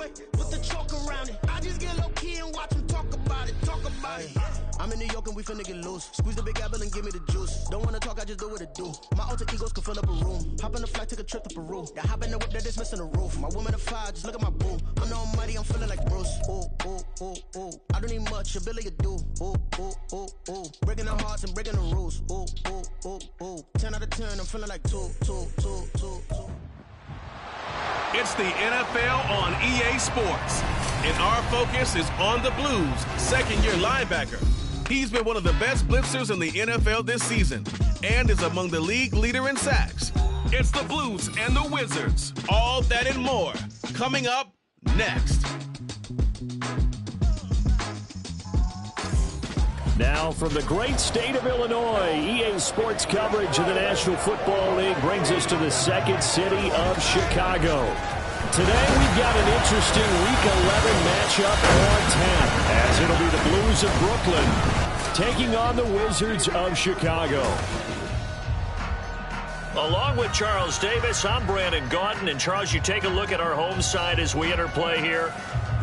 freeway with the chalk around it. I just get low key and watch them talk about it. I'm in New York and we finna get loose. Squeeze the big apple and give me the juice. Don't wanna talk, I just do what it do. My alter egos can fill up a room. Hop on the flight, take a trip to Peru. That hop in the whip that is missing the roof. My woman a fire, just look at my boo. I'm no money, I'm feeling like Bruce. Ooh, ooh, ooh, ooh. I don't need much, ability to do. Ooh, ooh, ooh, ooh. Breaking the hearts and breaking the rules. Ooh, ooh, ooh, ooh. 10 out of 10, I'm feeling like 2. It's the NFL on EA Sports, and our focus is on the Blues' second-year linebacker. He's been one of the best blitzers in the NFL this season and is among the league leader in sacks. It's the Blues and the Wizards. All that and more coming up next. Now from the great state of Illinois, EA Sports coverage of the National Football League brings us to the second city of Chicago. Today we've got an interesting Week 11 matchup on 10, as it'll be the Blues of Brooklyn taking on the Wizards of Chicago. Along with Charles Davis, I'm Brandon Gaudin. And Charles, you take a look at our home side as we enter play here.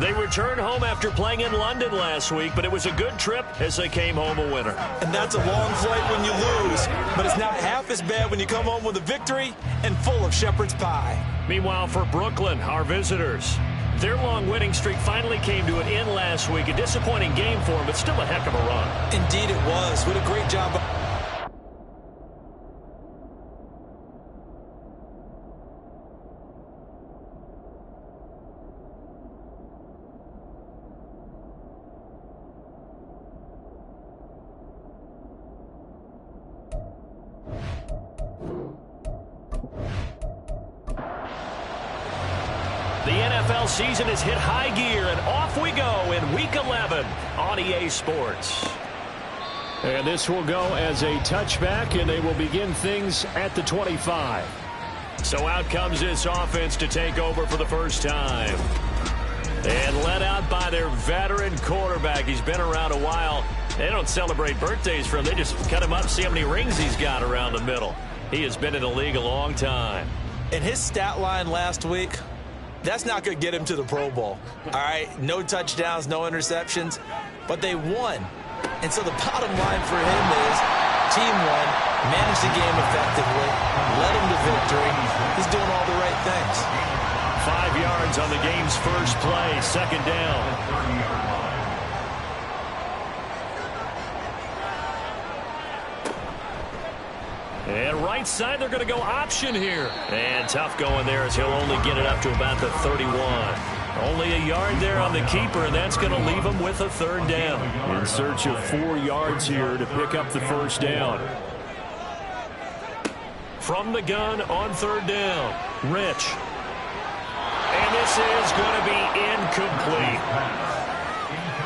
They returned home after playing in London last week, but it was a good trip as they came home a winner. And that's a long flight when you lose, but it's not half as bad when you come home with a victory and full of shepherd's pie. Meanwhile, for Brooklyn, our visitors, their long winning streak finally came to an end last week. A disappointing game for them, but still a heck of a run. Indeed it was. What a great job. The NFL season has hit high gear, and off we go in Week 11 on EA Sports. And this will go as a touchback, and they will begin things at the 25. So out comes this offense to take over for the first time. And led out by their veteran quarterback. He's been around a while. They don't celebrate birthdays for him. They just cut him up, see how many rings he's got around the middle. He has been in the league a long time. And his stat line last week, that's not going to get him to the Pro Bowl. All right, no touchdowns, no interceptions, but they won. And so the bottom line for him is team won, managed the game effectively, led him to victory. He's doing all the right things. 5 yards on the game's first play, second down. And right side, they're going to go option here. And tough going there as he'll only get it up to about the 31. Only a yard there on the keeper, and that's going to leave him with a third down. In search of 4 yards here to pick up the first down. From the gun on third down, Rich. And this is going to be incomplete.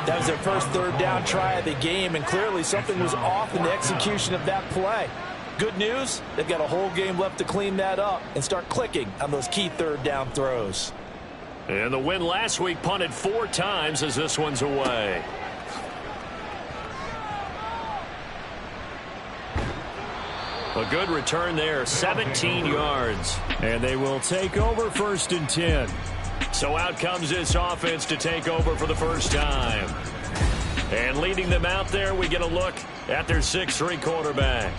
That was their first third down try of the game, and clearly something was off in the execution of that play. Good news, they've got a whole game left to clean that up and start clicking on those key third down throws. And the win last week punted 4 times as this one's away. A good return there, 17 yards. And they will take over first and 10. So out comes this offense to take over for the first time. And leading them out there, we get a look at their 6'3" quarterback.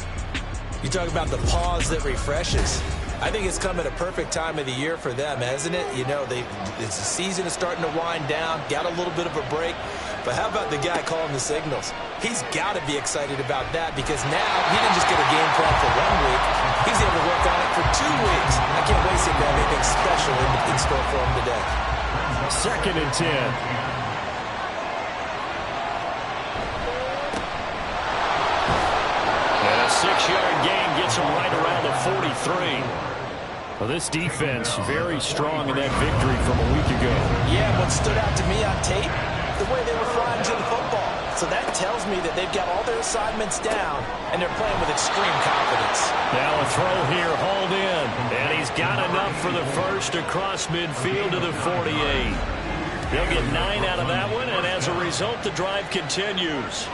You talk about the pause that refreshes. I think it's come at a perfect time of the year for them, hasn't it? You know, the season is starting to wind down, got a little bit of a break. But how about the guy calling the signals? He's got to be excited about that because now he didn't just get a game plan for 1 week. He's able to work on it for 2 weeks. I can't wait to see anything special in store for him today. Second and 10. And a 6-yard gain gets him right around the 43. Well, this defense very strong in that victory from a week ago. Yeah, what stood out to me on tape, the way they were flying to the football. So that tells me that they've got all their assignments down, and they're playing with extreme confidence. Now a throw here, hauled in. And he's got enough for the first across midfield to the 48. They'll get 9 out of that one, and as a result, the drive continues.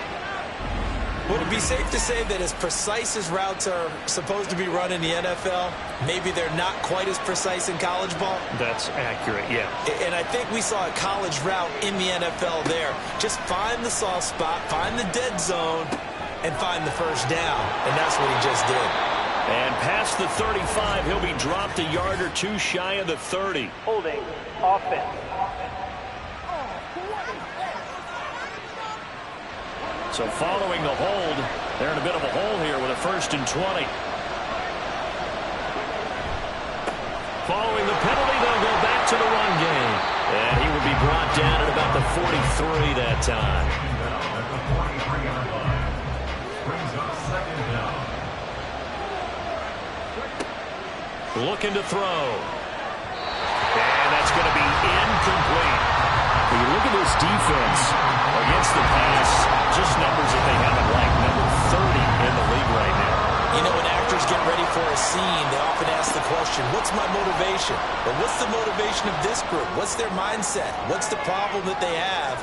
Would it be safe to say that as precise as routes are supposed to be run in the NFL, maybe they're not quite as precise in college ball? That's accurate, yeah. And I think we saw a college route in the NFL there. Just find the soft spot, find the dead zone, and find the first down. And that's what he just did. And past the 35, he'll be dropped a yard or two shy of the 30. Holding offense. So following the hold, they're in a bit of a hole here with a 1st and 20. Following the penalty, they'll go back to the run game. And he will be brought down at about the 43 that time. Looking to throw. And that's going to be incomplete. When you look at this defense against the pass, just numbers that they have at like number 30 in the league right now. You know, when actors get ready for a scene, they often ask the question, what's my motivation? Or what's the motivation of this group? What's their mindset? What's the problem that they have?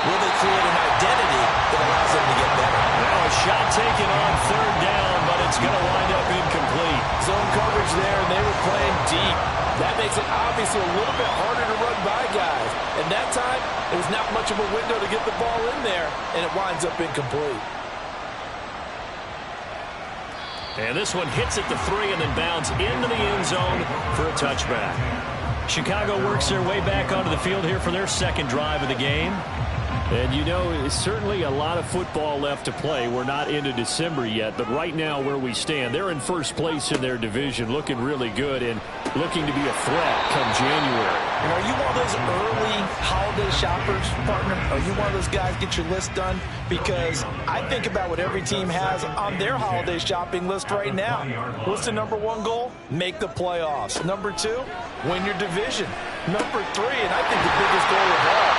Will they create an identity that allows them to get better? Now a shot taken on 3rd down, but it's going to wind up incomplete. Zone coverage there, and they were playing deep. That makes it obviously a little bit harder to run by guys. And that time, it was not much of a window to get the ball in there, and it winds up incomplete. And this one hits at the 3 and then bounds into the end zone for a touchback. Chicago works their way back onto the field here for their second drive of the game. And you know, it's certainly a lot of football left to play. We're not into December yet, but right now where we stand, they're in first place in their division, looking really good and looking to be a threat come January. And are you one of those early holiday shoppers, partner? Are you one of those guys get your list done? Because I think about what every team has on their holiday shopping list right now. What's the number 1 goal? Make the playoffs. Number 2, win your division. Number 3, and I think the biggest goal of all,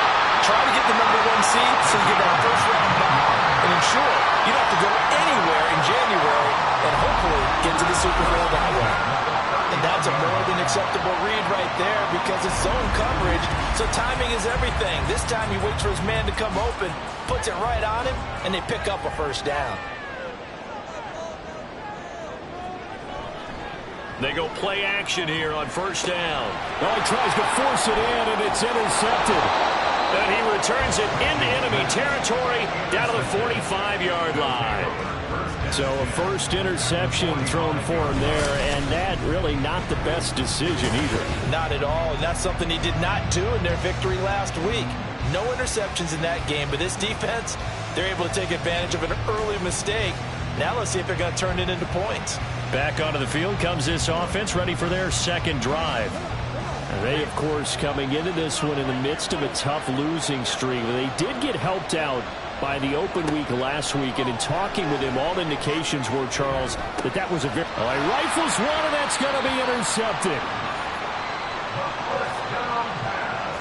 try to get the number 1 seed so you get that first round bye and ensure you don't have to go anywhere in January and hopefully get to the Super Bowl that way. And that's a more than acceptable read right there because it's zone coverage, so timing is everything. This time he waits for his man to come open, puts it right on him, and they pick up a first down. They go play action here on 1st down. Oh, he tries to force it in, and it's intercepted. And he returns it into enemy territory down to the 45-yard line. So a first interception thrown for him there, and that really not the best decision either. Not at all, and that's something he did not do in their victory last week. No interceptions in that game, but this defense, they're able to take advantage of an early mistake. Now let's see if they're going to turn it into points. Back onto the field comes this offense, ready for their second drive. And they, of course, coming into this one in the midst of a tough losing streak. They did get helped out by the open week last week, and in talking with him, all indications were, Charles, that was a very... Oh, he rifles one, and that's going to be intercepted.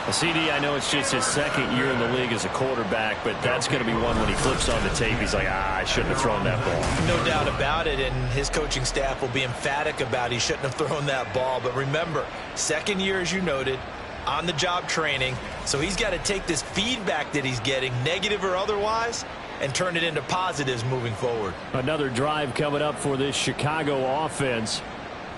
CD, I know it's just his second year in the league as a quarterback, but that's going to be one when he flips on the tape. He's like, I shouldn't have thrown that ball. No doubt about it, and his coaching staff will be emphatic about he shouldn't have thrown that ball. But remember, second year, as you noted, on-the-job training, so he's got to take this feedback that he's getting, negative or otherwise, and turn it into positives moving forward. Another drive coming up for this Chicago offense.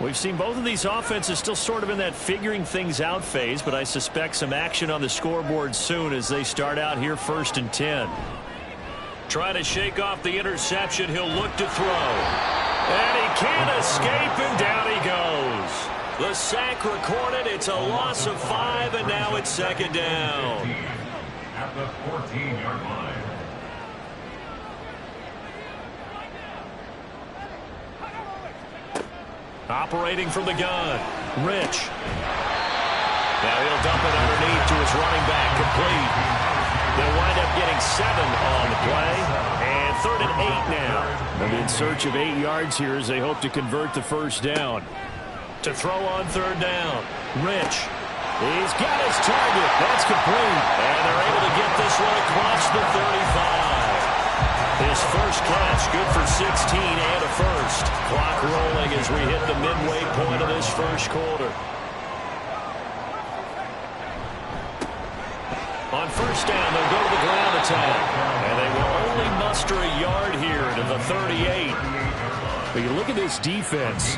We've seen both of these offenses still sort of in that figuring things out phase, but I suspect some action on the scoreboard soon as they start out here 1st and 10. Trying to shake off the interception. He'll look to throw. And he can't escape, and down he goes. The sack recorded. It's a loss of 5, and now it's 2nd down. At the 14-yard line. Operating from the gun, Rich. Now he'll dump it underneath to his running back, complete. They'll wind up getting 7 on the play, and 3rd and 8 now. They're in search of 8 yards here as they hope to convert the first down. To throw on 3rd down, Rich. He's got his target. That's complete. And they're able to get this one across the 35. His first catch, good for 16 and a first. Clock rolling as we hit the midway point of this first quarter. On 1st down, they'll go to the ground attack. And they will barely muster a yard here to the 38. But you look at this defense.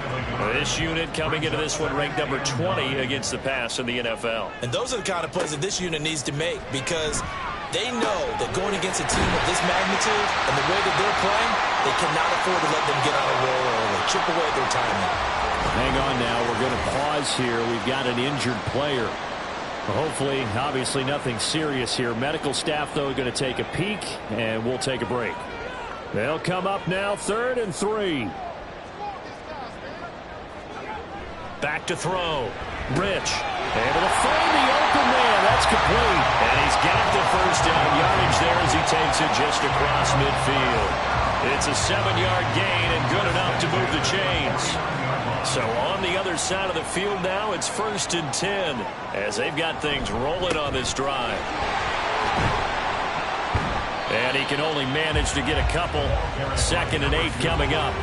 This unit coming into this one ranked number 20 against the pass in the NFL. And those are the kind of plays that this unit needs to make, because they know that going against a team of this magnitude and the way that they're playing, they cannot afford to let them get on a roll early. Chip away at their timing. Hang on now. We're going to pause here. We've got an injured player. Hopefully, obviously nothing serious here. Medical staff, though, going to take a peek, and we'll take a break. They'll come up now, 3rd and 3. Back to throw. Rich able to find the open man. That's complete. And he's got the first down yardage there as he takes it just across midfield. It's a 7-yard gain and good enough to move the chains. So on the other side of the field now, it's 1st and 10 as they've got things rolling on this drive. And he can only manage to get a couple. 2nd and 8 coming up.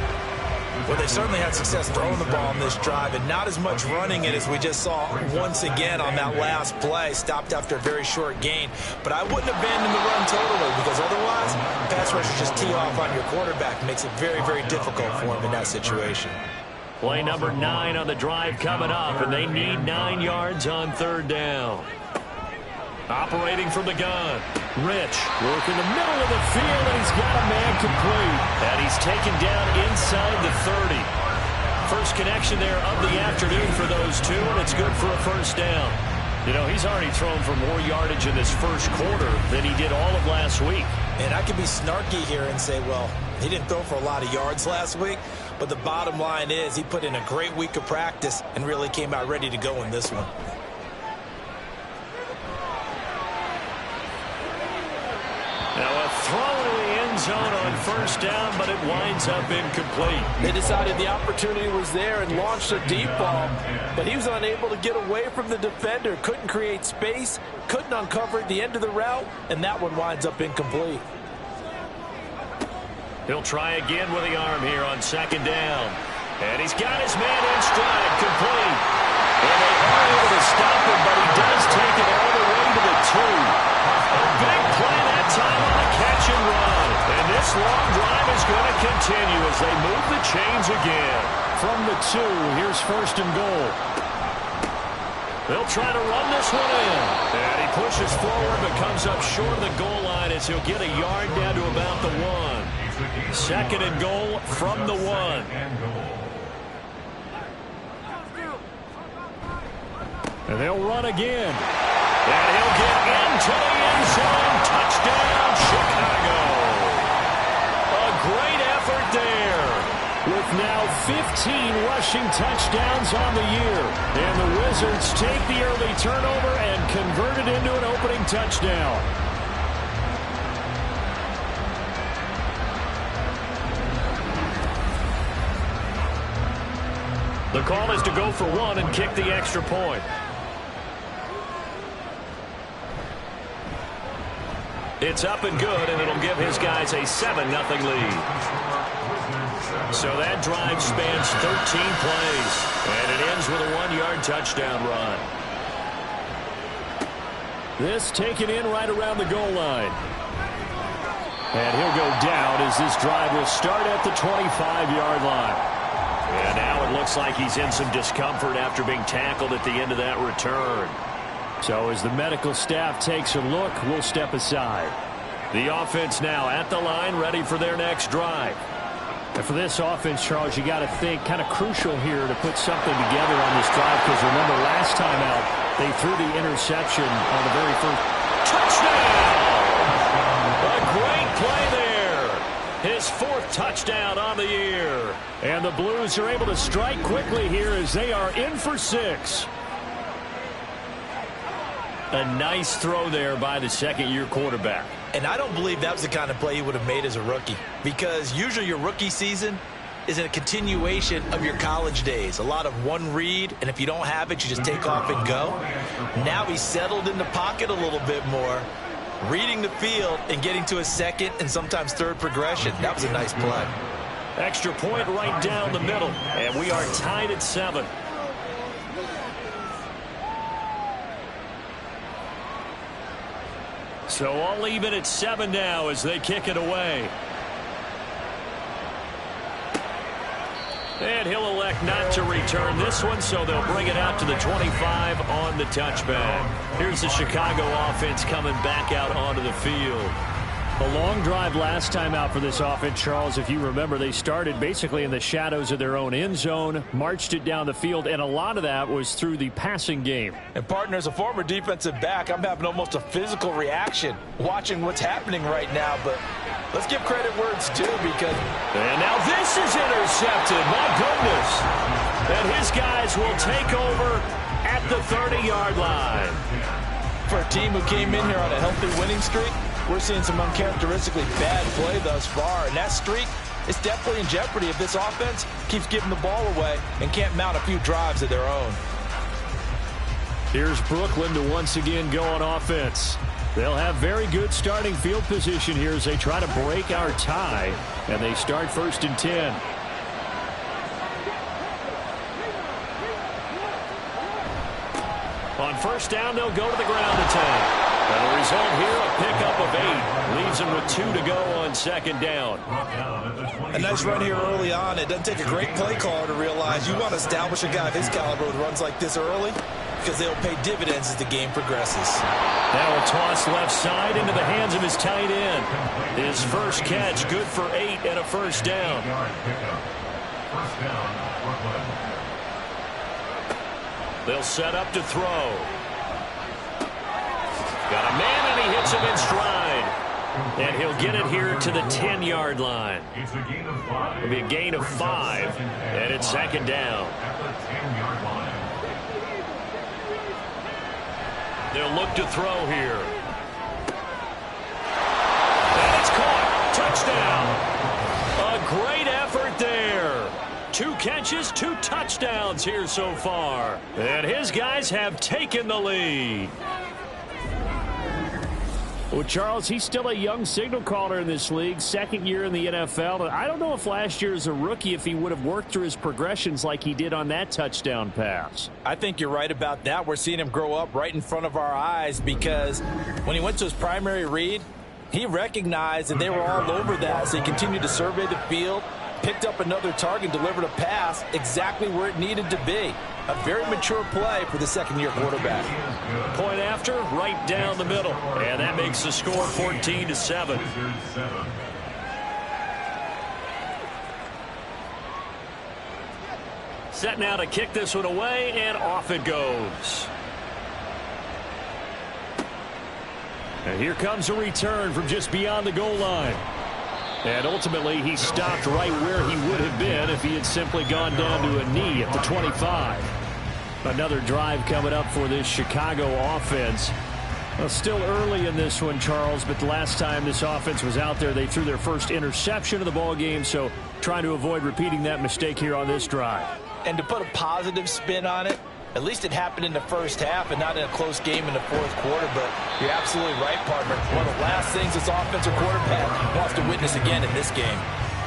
Well, they certainly had success throwing the ball on this drive, and not as much running it as we just saw once again on that last play. Stopped after a very short gain. But I wouldn't abandon the run totally, because otherwise, pass rushers just tee off on your quarterback. Makes it very, very difficult for him in that situation. Play number 9 on the drive coming up, and they need 9 yards on 3rd down. Operating from the gun. Rich working the middle of the field, and he's got a man complete. And he's taken down inside the 30. First connection there of the afternoon for those two, and it's good for a 1st down. You know, he's already thrown for more yardage in this first quarter than he did all of last week. And I could be snarky here and say, well, he didn't throw for a lot of yards last week, but the bottom line is he put in a great week of practice and really came out ready to go in this one. Now a throw to the end zone on 1st down, but it winds up incomplete. They decided the opportunity was there and launched a deep ball, but he was unable to get away from the defender. Couldn't create space, couldn't uncover the end of the route, and that one winds up incomplete. He'll try again with the arm here on 2nd down. And he's got his man in stride, complete. And they are able to stop him, but he does take it all the way to the 2. A big play that time on the catch and run. And this long drive is going to continue as they move the chains again. From the 2, here's 1st and goal. They'll try to run this one in. And he pushes forward but comes up short of the goal line as he'll get a yard down to about the 1. 2nd and goal from the 1. And they'll run again. And he'll get into the end zone. Touchdown, Chicago. A great effort there. With now 15 rushing touchdowns on the year. And the Wizards take the early turnover and convert it into an opening touchdown. The call is to go for 1 and kick the extra point. It's up and good, and it'll give his guys a 7-0 lead. So that drive spans 13 plays, and it ends with a 1-yard touchdown run. This taken in right around the goal line. And he'll go down as this drive will start at the 25-yard line. And now it looks like he's in some discomfort after being tackled at the end of that return. So as the medical staff takes a look, we'll step aside. The offense now at the line, ready for their next drive. And for this offense, Charles, you got to think kind of crucial here to put something together on this drive, because remember last time out, they threw the interception on the very first. Touchdown! A great play there. His 4th touchdown on the year. And the Blues are able to strike quickly here as they are in for 6. A nice throw there by the 2nd-year quarterback. And I don't believe that was the kind of play he would have made as a rookie, because usually your rookie season is a continuation of your college days. A lot of one read, and if you don't have it, you just take off and go. Now he's settled in the pocket a little bit more, reading the field and getting to a 2nd and sometimes 3rd progression. That was a nice play. Extra point right down the middle, and we are tied at 7. So all even at 7 now as they kick it away. And he'll elect not to return this one, so they'll bring it out to the 25 on the touchback. Here's the Chicago offense coming back out onto the field. A long drive last time out for this offense, Charles. If you remember, they started basically in the shadows of their own end zone, marched it down the field, and a lot of that was through the passing game. And, partner, as a former defensive back, I'm having almost a physical reaction watching what's happening right now. But let's give credit where it's due because... And now this is intercepted. My goodness. And his guys will take over at the 30-yard line. For a team who came in here on a healthy winning streak, we're seeing some uncharacteristically bad play thus far, and that streak is definitely in jeopardy if this offense keeps giving the ball away and can't mount a few drives of their own. Here's Brooklyn to once again go on offense. They'll have very good starting field position here as they try to break our tie, and they start 1st and 10. On 1st down, they'll go to the ground attack. And the result here, a pickup of 8. Leaves them with 2 to go on 2nd down. A nice run here early on. It doesn't take a great play caller to realize you want to establish a guy of his caliber with runs like this early because they'll pay dividends as the game progresses. Now a toss left side into the hands of his tight end. His first catch, good for 8 and a 1st down. They'll set up to throw. Got a man, and he hits him in stride. And he'll get it here to the 10-yard line. It'll be a gain of 5, and it's 2nd down. They'll look to throw here. And it's caught. Touchdown. A great effort there. 2 catches, 2 touchdowns here so far. And his guys have taken the lead. Well, Charles, he's still a young signal caller in this league, 2nd year in the NFL. And I don't know if last year as a rookie, if he would have worked through his progressions like he did on that touchdown pass. I think you're right about that. We're seeing him grow up right in front of our eyes because when he went to his primary read, he recognized that they were all over that. So he continued to survey the field, picked up another target, delivered a pass exactly where it needed to be. A very mature play for the 2nd-year quarterback. Point after, right down the middle. And that makes the score 14-7. Set now to kick this one away, and off it goes. And here comes a return from just beyond the goal line. And ultimately, he stopped right where he would have been if he had simply gone down to a knee at the 25. Another drive coming up for this Chicago offense. Well, still early in this one, Charles, but the last time this offense was out there, they threw their first interception of the ball game, so trying to avoid repeating that mistake here on this drive. And to put a positive spin on it, at least it happened in the first half and not in a close game in the 4th quarter, but you're absolutely right, partner. One of the last things this offensive quarterback wants to witness again in this game.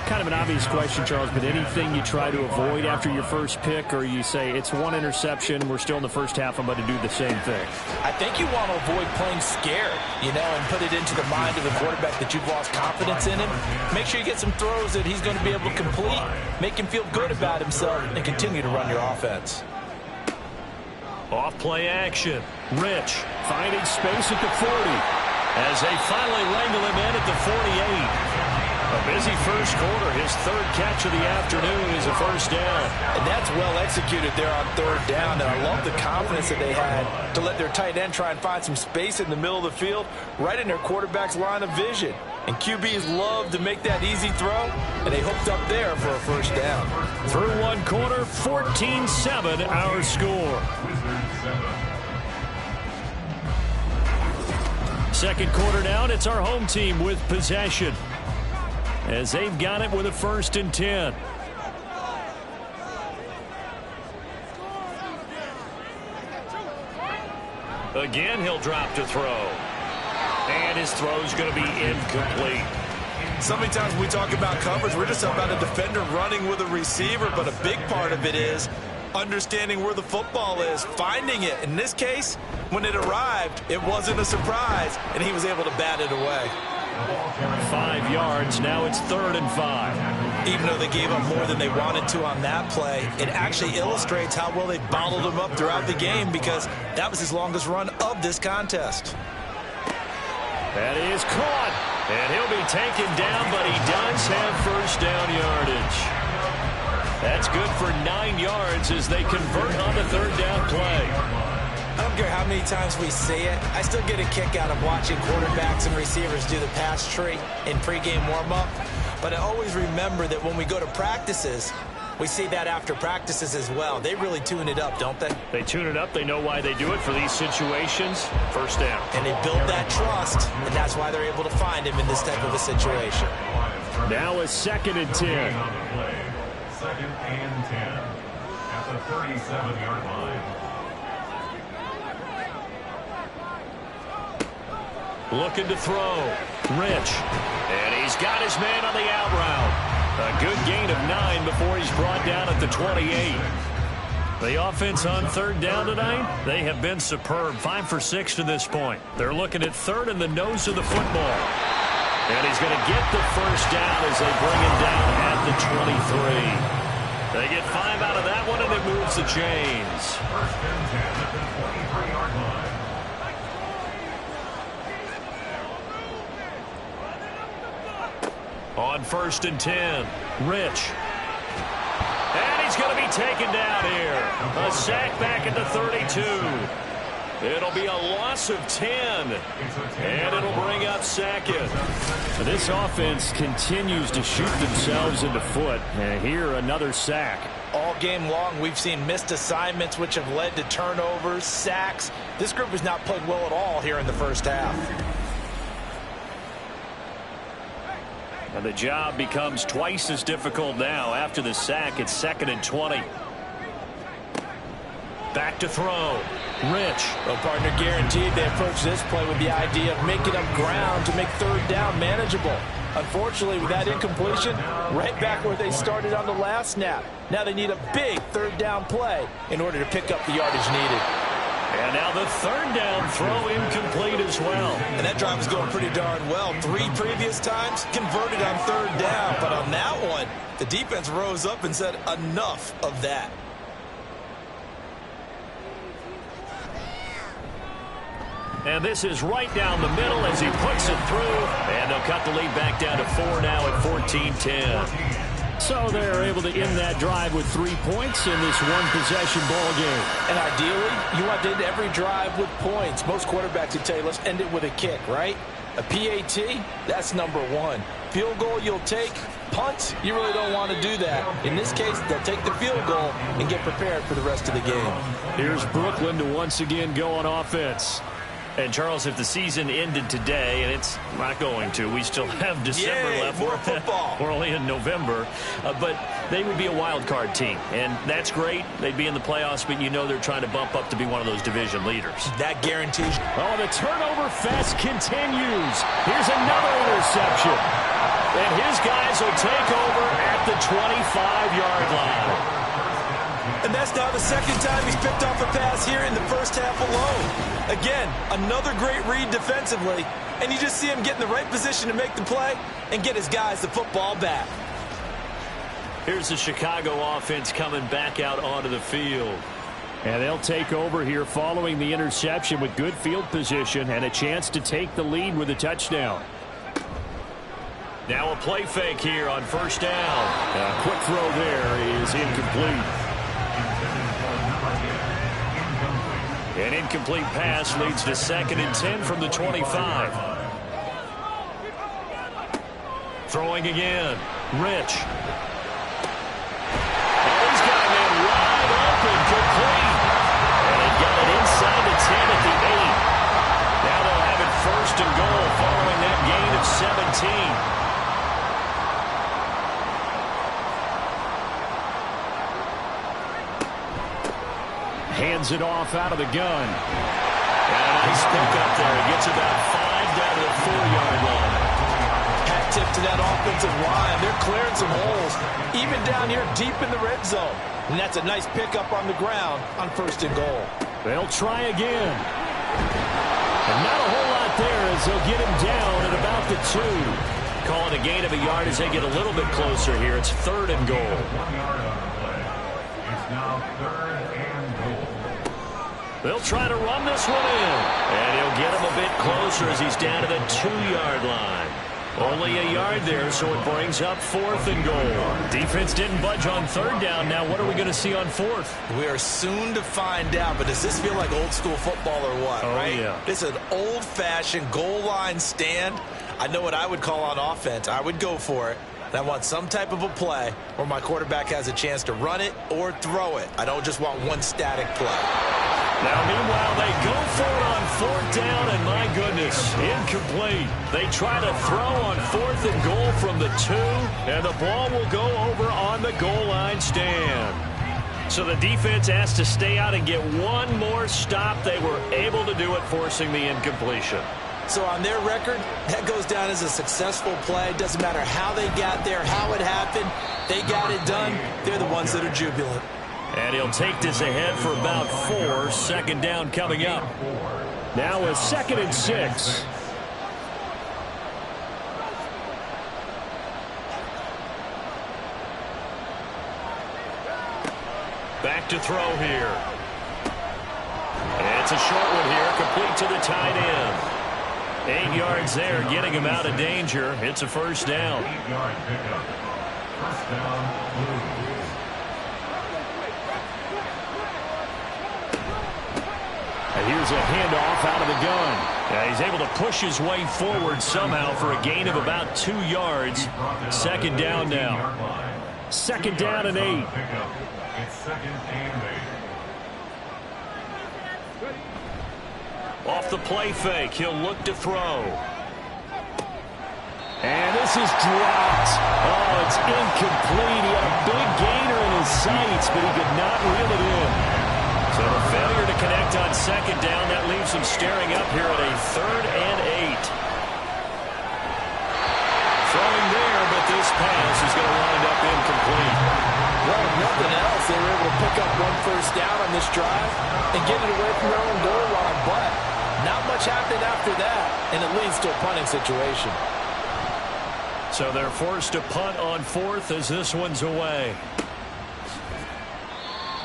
Kind of an obvious question, Charles, but anything you try to avoid after your first pick, or you say it's 1 interception, we're still in the first half, I'm going to do the same thing? I think you want to avoid playing scared, and put it into the mind of the quarterback that you've lost confidence in him. Make sure you get some throws that he's going to be able to complete, make him feel good about himself, and continue to run your offense. Off play action. Rich finding space at the 40 as they finally wrangle him in at the 48. A busy first quarter. His 3rd catch of the afternoon is a 1st down. And that's well executed there on 3rd down. And I love the confidence that they had to let their tight end try and find some space in the middle of the field, right in their quarterback's line of vision. And QBs love to make that easy throw, and they hooked up there for a 1st down. Through 1 quarter, 14-7 our score. 2nd quarter down, it's our home team with possession, as they've got it with a 1st and 10. Again, he'll drop to throw. And his throw's going to be incomplete. So many times when we talk about coverage, we're just talking about a defender running with a receiver, but a big part of it is understanding where the football is, finding it. In this case, when it arrived, it wasn't a surprise, and he was able to bat it away. 5 yards. Now it's 3rd and 5. Even though they gave up more than they wanted to on that play, it actually illustrates how well they bottled him up throughout the game, because that was his longest run of this contest. That is caught, and he'll be taken down, but he does have first down yardage. That's good for 9 yards as they convert on the 3rd down play. I don't care how many times we see it. I still get a kick out of watching quarterbacks and receivers do the pass tree in pregame warm-up. But I always remember that when we go to practices, we see that after practices as well. They really tune it up, don't they? They tune it up. They know why they do it for these situations. First down. And they build that trust, and that's why they're able to find him in this type of a situation. Now a 2nd and 10. 2nd and 10 at the 37-yard line. Looking to throw. Rich. And he's got his man on the out route. A good gain of 9 before he's brought down at the 28. The offense on 3rd down tonight, they have been superb. 5 for 6 to this point. They're looking at 3rd in the nose of the football. And he's going to get the first down as they bring him down at the 23. They get 5 out of that one, and it moves the chains. 1st and 10 at the 23-yard line. On 1st and 10, Rich. And he's going to be taken down here. A sack back at the 32. It'll be a loss of 10. And it'll bring up Sackett. This offense continues to shoot themselves in the foot. And here, another sack. All game long, we've seen missed assignments, which have led to turnovers, sacks. This group has not played well at all here in the first half. And the job becomes twice as difficult now. After the sack, it's 2nd and 20. Back to throw. Rich. Well, partner, guaranteed they approach this play with the idea of making up ground to make 3rd down manageable. Unfortunately, with that incompletion, right back where they started on the last snap. Now they need a big 3rd down play in order to pick up the yardage needed. And now the 3rd down throw incomplete as well. And that drive is going pretty darn well. 3 previous times converted on 3rd down. But on that one, the defense rose up and said enough of that. And this is right down the middle as he puts it through. And they'll cut the lead back down to 4 now at 14-10. So they're able to end that drive with 3 points in this one-possession ball game. And ideally, you want to end every drive with points. Most quarterbacks would tell you, let's end it with a kick, right? A PAT, that's number 1. Field goal you'll take. Punt, you really don't want to do that. In this case, they'll take the field goal and get prepared for the rest of the game. Here's Brooklyn to once again go on offense. And, Charles, if the season ended today, and it's not going to, we still have December left. More football. We're only in November. But they would be a wild card team, and that's great. They'd be in the playoffs, but you know they're trying to bump up to be one of those division leaders. That guarantees. Oh, the turnover fest continues. Here's another interception. And his guys will take over at the 25-yard line. And that's now the 2nd time he's picked off a pass here in the first half alone. Again, another great read defensively, and you just see him get in the right position to make the play and get his guys the football back. Here's the Chicago offense coming back out onto the field. And they'll take over here following the interception with good field position and a chance to take the lead with a touchdown. Now a play fake here on 1st down. A quick throw there is incomplete. An incomplete pass leads to 2nd and 10 from the 25. Throwing again. Rich. Oh, he's got a man wide open, complete. And they got it inside the 10 at the 8. Now they'll have it 1st and goal following that gain of 17. Hands it off out of the gun. And a nice pick up there. He gets about 5 down to the 4-yard line. Pat tip to that offensive line. They're clearing some holes, even down here deep in the red zone. And that's a nice pickup on the ground on 1st and goal. They'll try again. And not a whole lot there as they'll get him down at about the 2. Calling a gain of a yard as they get a little bit closer here. It's 3rd and goal. 1 yard on the play. It's now 3rd and goal. They'll try to run this one in. And he'll get him a bit closer as he's down to the 2-yard line. Only a yard there, so it brings up 4th and goal. Defense didn't budge on 3rd down. Now what are we going to see on 4th? We are soon to find out, but does this feel like old school football or what, right? Yeah. This is an old-fashioned goal line stand. I know what I would call on offense. I would go for it. And I want some type of a play where my quarterback has a chance to run it or throw it. I don't just want one static play. Now, meanwhile, they go for it on 4th down, and my goodness, incomplete. They try to throw on 4th and goal from the 2, and the ball will go over on the goal line stand. So the defense has to stay out and get one more stop. They were able to do it, forcing the incompletion. So on their record, that goes down as a successful play. Doesn't matter how they got there, how it happened. They got it done. They're the ones that are jubilant. And he'll take this ahead for about 4. 2nd down coming up. Now a 2nd and 6. Back to throw here. And it's a short one here, complete to the tight end. 8 yards there, getting him out of danger. It's a 1st down. 8-yard pickup. 1st down, Blues. And here's a handoff out of the gun. He's able to push his way forward somehow for a gain of about 2 yards. 2nd down now. 2nd down and 8. It's 2nd and 8. Off the play fake, he'll look to throw. And this is dropped. Oh, it's incomplete. He had a big gainer in his sights, but he could not reel it in. So a failure to connect on 2nd down. That leaves him staring up here at a 3rd and 8. Throwing there, but this pass is going to wind up incomplete. Well, if nothing else, they were able to pick up 1 first down on this drive and get it away from their own goal line. But not much happened after that, and it leads to a punting situation. So they're forced to punt on 4th as this one's away.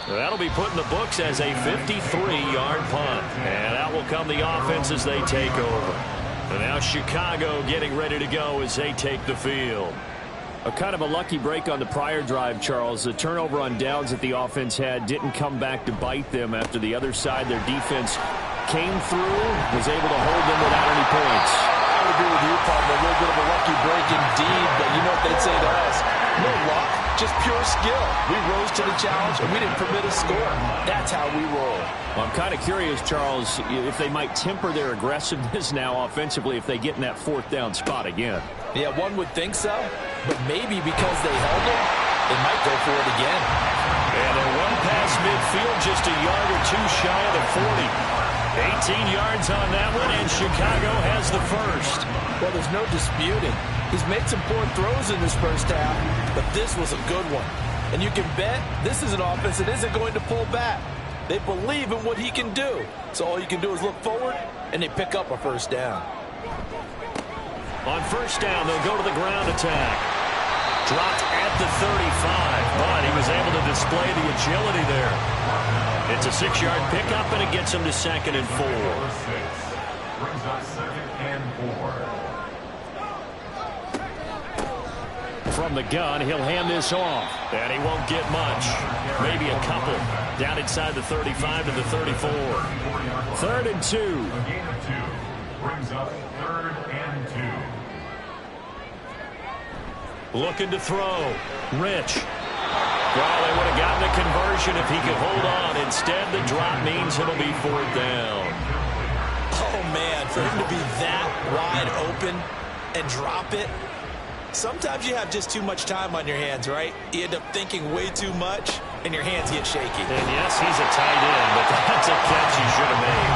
That'll be put in the books as a 53-yard punt. And out will come the offense as they take over. And now Chicago getting ready to go as they take the field. A kind of a lucky break on the prior drive, Charles. The turnover on downs that the offense had didn't come back to bite them after the other side. Their defense came through, was able to hold them without any points. I would agree with you, partner. A little bit of a lucky break indeed, but you know what they'd say to us? No luck, just pure skill. We rose to the challenge, and we didn't permit a score. That's how we roll. Well, I'm kind of curious, Charles, if they might temper their aggressiveness now offensively if they get in that 4th down spot again. Yeah, one would think so, but maybe because they held it, they might go for it again. And they run past midfield just a yard or 2 shy of the 40. 18 yards on that one, and Chicago has the first. Well, there's no disputing. He's made some poor throws in this first half, but this was a good one. And you can bet this is an offense that isn't going to pull back. They believe in what he can do. So all you can do is look forward, and they pick up a 1st down. On 1st down, they'll go to the ground attack. Dropped at the 35, but he was able to display the agility there. It's a 6-yard pickup, and it gets him to 2nd and 4. Brings up 2nd and 4. From the gun, he'll hand this off. And he won't get much. Maybe a couple. Down inside the 35 to the 34. 3rd and 2. A gain of 2. Brings up 3rd and 2. Looking to throw. Rich. Well, they would have gotten a conversion if he could hold on. Instead, the drop means it'll be 4th down. Oh, man, for him to be that wide open and drop it. Sometimes you have just too much time on your hands, right? You end up thinking way too much, and your hands get shaky. And yes, he's a tight end, but that's a catch he should have made.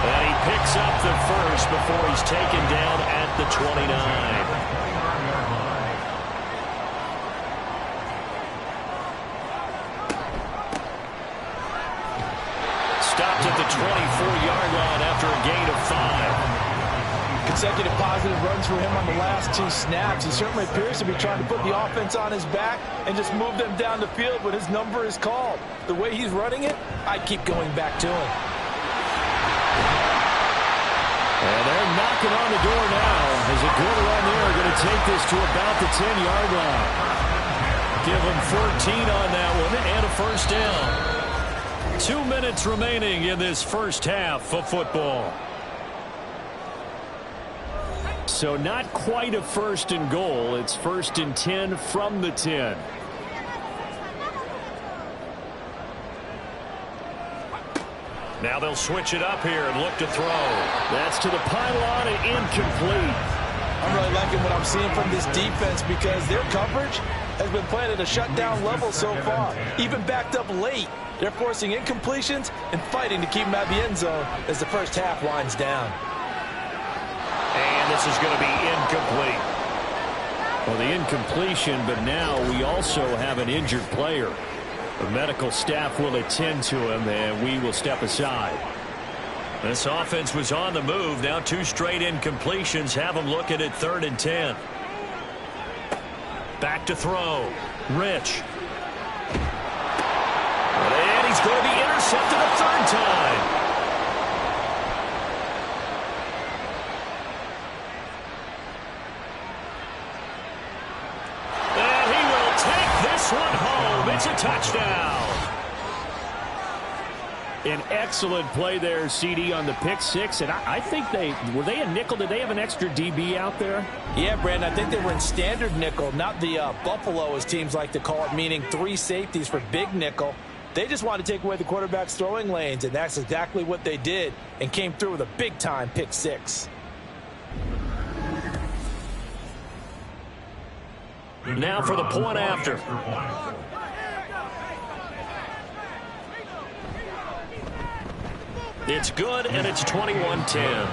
And he picks up the first before he's taken down at the 29. consecutive positive runs for him on the last 2 snaps. He certainly appears to be trying to put the offense on his back and just move them down the field when his number is called. The way he's running it, I keep going back to him. And they're knocking on the door now as a good run there. Going to take this to about the 10-yard line. Give them 14 on that one and a first down. 2 minutes remaining in this first half of football. So not quite a first and goal. It's 1st and 10 from the 10. Now they'll switch it up here and look to throw. That's to the pylon and incomplete. I'm really liking what I'm seeing from this defense because their coverage has been playing at a shutdown level so far. Even backed up late, they're forcing incompletions and fighting to keep them out of the end zone as the first half winds down. And this is going to be incomplete. Well, the incompletion, but now we also have an injured player. The medical staff will attend to him, and we will step aside. This offense was on the move. Now 2 straight incompletions have them looking at 3rd and 10. Back to throw. Rich. And he's going to be intercepted a 3rd time. And he will take this one home. It's a touchdown. An excellent play there, CD, on the pick 6. And I think were they a nickel? Did they have an extra DB out there? Yeah, Brandon, I think they were in standard nickel, not the Buffalo, as teams like to call it, meaning 3 safeties for big nickel. They just wanted to take away the quarterback's throwing lanes, and that's exactly what they did and came through with a big-time pick 6. Now for the point after. It's good, and it's 21-10. A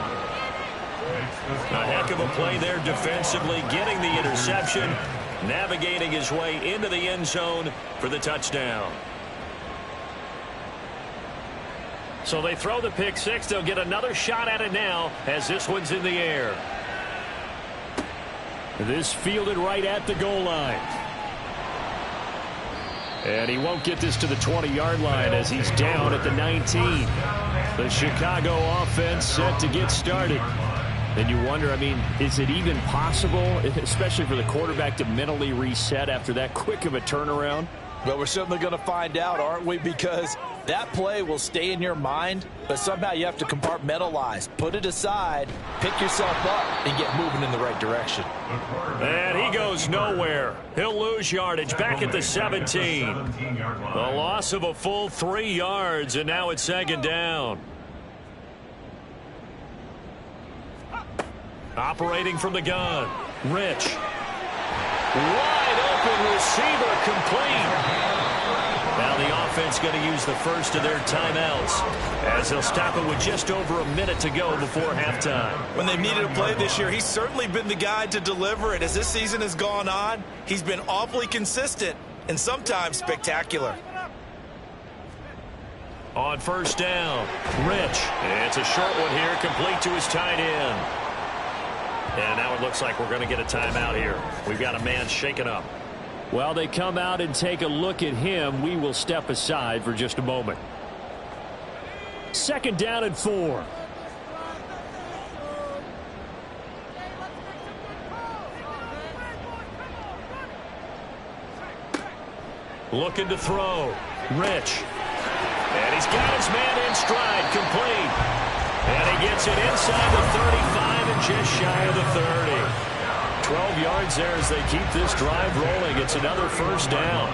heck of a play there defensively, getting the interception, navigating his way into the end zone for the touchdown. So they throw the pick 6. They'll get another shot at it now as this one's in the air. This fielded right at the goal line. And he won't get this to the 20-yard line as he's down at the 19. The Chicago offense set to get started. And you wonder, I mean, is it even possible, especially for the quarterback, to mentally reset after that quick of a turnaround? Well, we're certainly going to find out, aren't we? Because that play will stay in your mind, but somehow you have to compartmentalize. Put it aside, pick yourself up, and get moving in the right direction. And he goes nowhere. He'll lose yardage back at the 17. The loss of a full 3 yards, and now it's 2nd down. Operating from the gun, Rich. Wide open receiver, complete. Now the offense going to use the first of their timeouts as they'll stop it with just over a minute to go before halftime. When they've needed a play this year, he's certainly been the guy to deliver it. As this season has gone on, he's been awfully consistent and sometimes spectacular. On 1st down, Rich. It's a short one here, complete to his tight end. And now it looks like we're going to get a timeout here. We've got a man shaken up. Well, they come out and take a look at him. We will step aside for just a moment. 2nd down and 4. Looking to throw. Rich. And he's got his man in stride, complete. And he gets it inside the 35 and just shy of the 30. 12 yards there as they keep this drive rolling. It's another 1st down.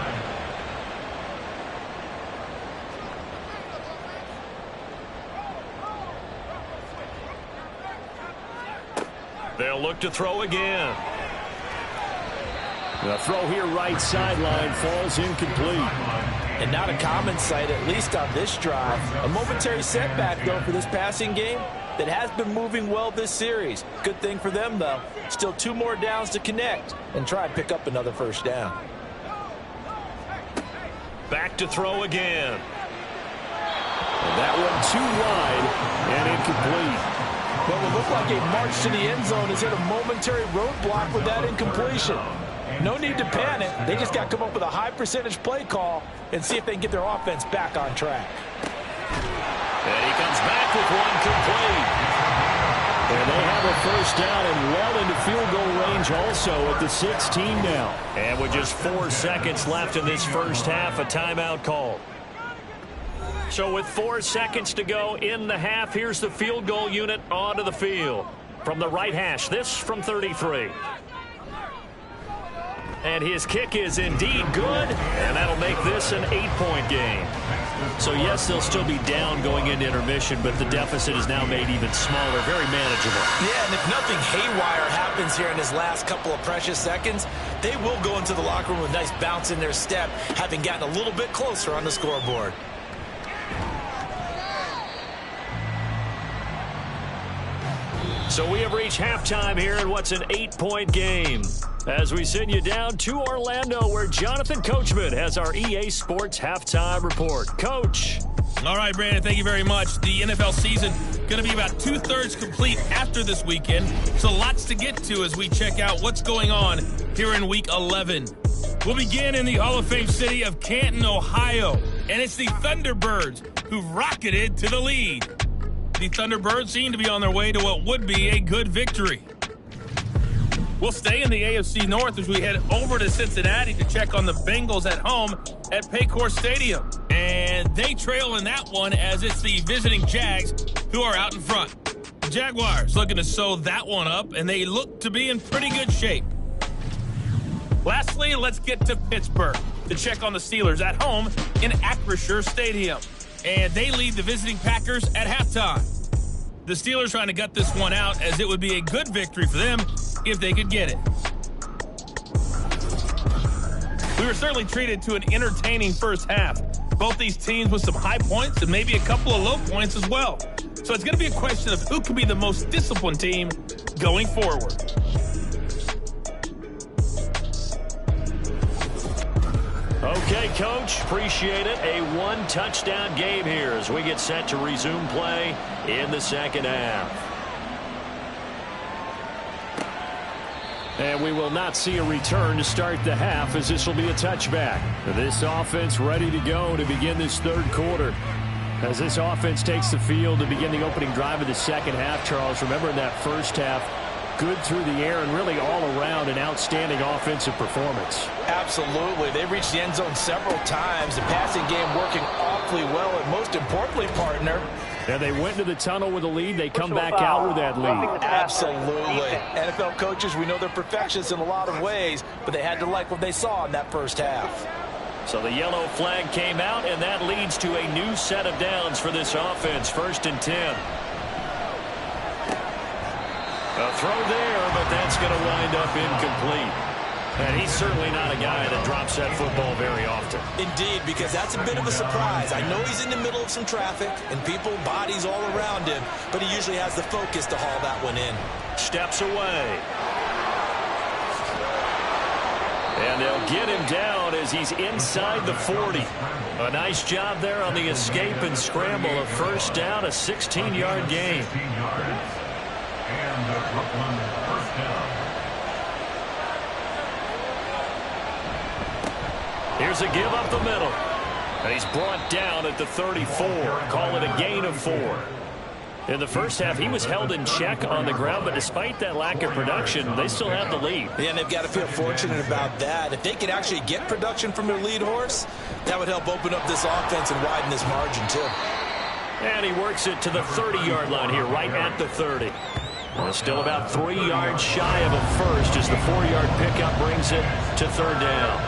They'll look to throw again. The throw here right sideline falls incomplete. And not a common sight, at least on this drive. A momentary setback, though, for this passing game that has been moving well this series. Good thing for them, though. Still 2 more downs to connect and try and pick up another 1st down. Back to throw again. And that one too wide and incomplete. Well, it looked like a march to the end zone has hit a momentary roadblock with that incompletion. No need to panic. They just got to come up with a high percentage play call and see if they can get their offense back on track. And he comes back with one complete. And they have a first down and well into field goal range also at the 16 now. And with just 4 seconds left in this first half, a timeout call. So with 4 seconds to go in the half, here's the field goal unit onto the field. From the right hash, this from 33. And his kick is indeed good, and that'll make this an 8-point game. So, yes, they'll still be down going into intermission, but the deficit is now made even smaller, very manageable. Yeah, and if nothing haywire happens here in his last couple of precious seconds, they will go into the locker room with a nice bounce in their step, having gotten a little bit closer on the scoreboard. So we have reached halftime here in what's an 8-point game. As we send you down to Orlando, where Jonathan Coachman has our EA Sports halftime report. Coach. All right, Brandon, thank you very much. The NFL season going to be about 2/3 complete after this weekend. So lots to get to as we check out what's going on here in Week 11. We'll begin in the Hall of Fame city of Canton, Ohio. And it's the Thunderbirds who've rocketed to the lead. The Thunderbirds seem to be on their way to what would be a good victory. We'll stay in the AFC North as we head over to Cincinnati to check on the Bengals at home at Paycor Stadium. And they trail in that one as it's the visiting Jags who are out in front. The Jaguars looking to sew that one up, and they look to be in pretty good shape. Lastly, let's get to Pittsburgh to check on the Steelers at home in Acrisure Stadium. And they lead the visiting Packers at halftime. The Steelers trying to gut this one out as it would be a good victory for them if they could get it. We were certainly treated to an entertaining first half. Both these teams with some high points and maybe a couple of low points as well. So it's going to be a question of who can be the most disciplined team going forward. Okay, Coach, appreciate it. A one-touchdown game here as we get set to resume play in the second half. And we will not see a return to start the half as this will be a touchback. This offense ready to go to begin this third quarter. As this offense takes the field to begin the opening drive of the second half, Charles, remember in that first half, good through the air and really all around an outstanding offensive performance. Absolutely. They reached the end zone several times. The passing game working awfully well, and most importantly, partner, and they went to the tunnel with a lead. They come back out with that lead. Absolutely. NFL coaches, we know they're perfectionists in a lot of ways, but they had to like what they saw in that first half. So the yellow flag came out, and that leads to a new set of downs for this offense. 1st and 10. A throw there, but that's going to wind up incomplete. And he's certainly not a guy that drops that football very often. Indeed, because that's a bit of a surprise. I know he's in the middle of some traffic and people, bodies all around him, but he usually has the focus to haul that one in. Steps away. And they'll get him down as he's inside the 40. A nice job there on the escape and scramble. A first down, a 16-yard gain. And the Brooklyn first down. Here's a give up the middle. And he's brought down at the 34. Call it a gain of 4. In the first half, he was held in check on the ground, but despite that lack of production, they still have the lead. Yeah, and they've got to feel fortunate about that. If they could actually get production from their lead horse, that would help open up this offense and widen this margin, too. And he works it to the 30-yard line here, right at the 30. Well, still about 3 yards shy of a first as the 4-yard pickup brings it to third down.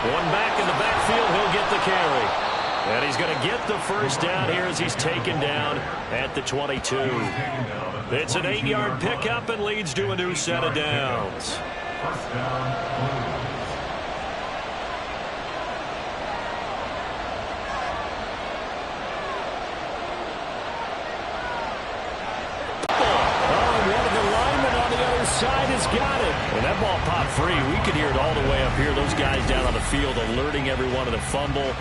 One back in the backfield, he'll get the carry. And he's going to get the first down here as he's taken down at the 22. It's an 8-yard pickup and leads to a new set of downs. First down, Side has got it. And that ball popped free. We could hear it all the way up here. Those guys down on the field alerting everyone of the fumble.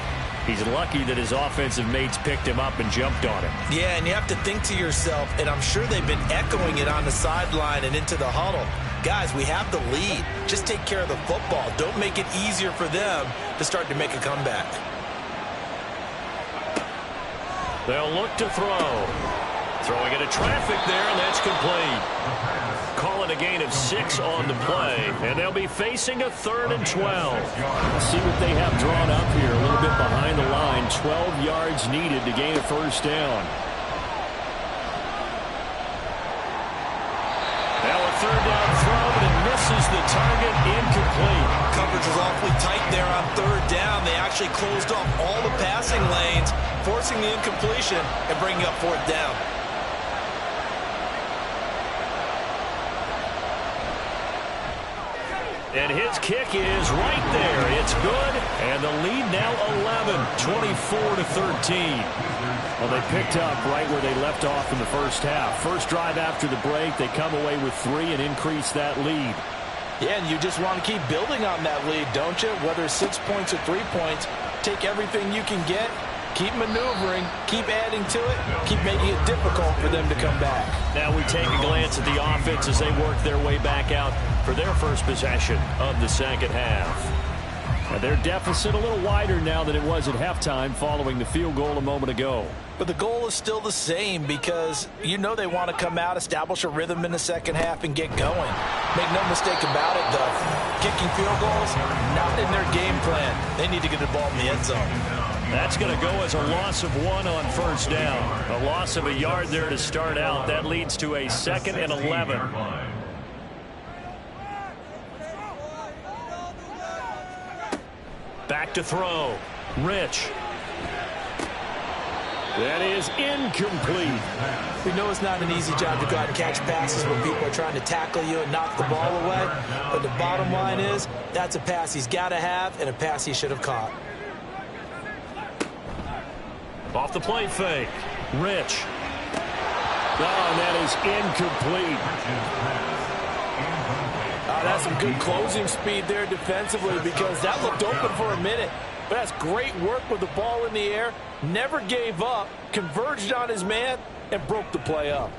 He's lucky that his offensive mates picked him up and jumped on him. Yeah, and you have to think to yourself, and I'm sure they've been echoing it on the sideline and into the huddle. Guys, we have the lead. Just take care of the football. Don't make it easier for them to start to make a comeback. They'll look to throw. Throwing into traffic there, and that's complete. Call it a gain of 6 on the play, and they'll be facing a 3rd and 12. Let's see what they have drawn up here. A little bit behind the line. 12 yards needed to gain a first down. Now a 3rd down throw, but it misses the target. Incomplete. Coverage was awfully tight there on 3rd down. They actually closed off all the passing lanes, forcing the incompletion and bringing up 4th down. And his kick is right there. It's good. And the lead now 11, 24-13. Well, they picked up right where they left off in the first half. First drive after the break, they come away with 3 and increase that lead. Yeah, and you just want to keep building on that lead, don't you? Whether it's 6 points or 3 points, take everything you can get, keep maneuvering, keep adding to it, keep making it difficult for them to come back. Now we take a glance at the offense as they work their way back out for their first possession of the second half. And their deficit a little wider now than it was at halftime following the field goal a moment ago. But the goal is still the same because you know they want to come out, establish a rhythm in the second half, and get going. Make no mistake about it, though. Kicking field goals, not in their game plan. They need to get the ball in the end zone. That's going to go as a loss of 1 on first down. A loss of a yard there to start out. That leads to a 2nd and 11. Back to throw. Rich. That is incomplete. We know it's not an easy job to go out and catch passes when people are trying to tackle you and knock the ball away. But the bottom line is that's a pass he's got to have and a pass he should have caught. Off the play fake. Rich. Oh, and that is incomplete. That's some good closing speed there defensively because that looked open for a minute. But that's great work with the ball in the air. Never gave up, converged on his man, and broke the play up.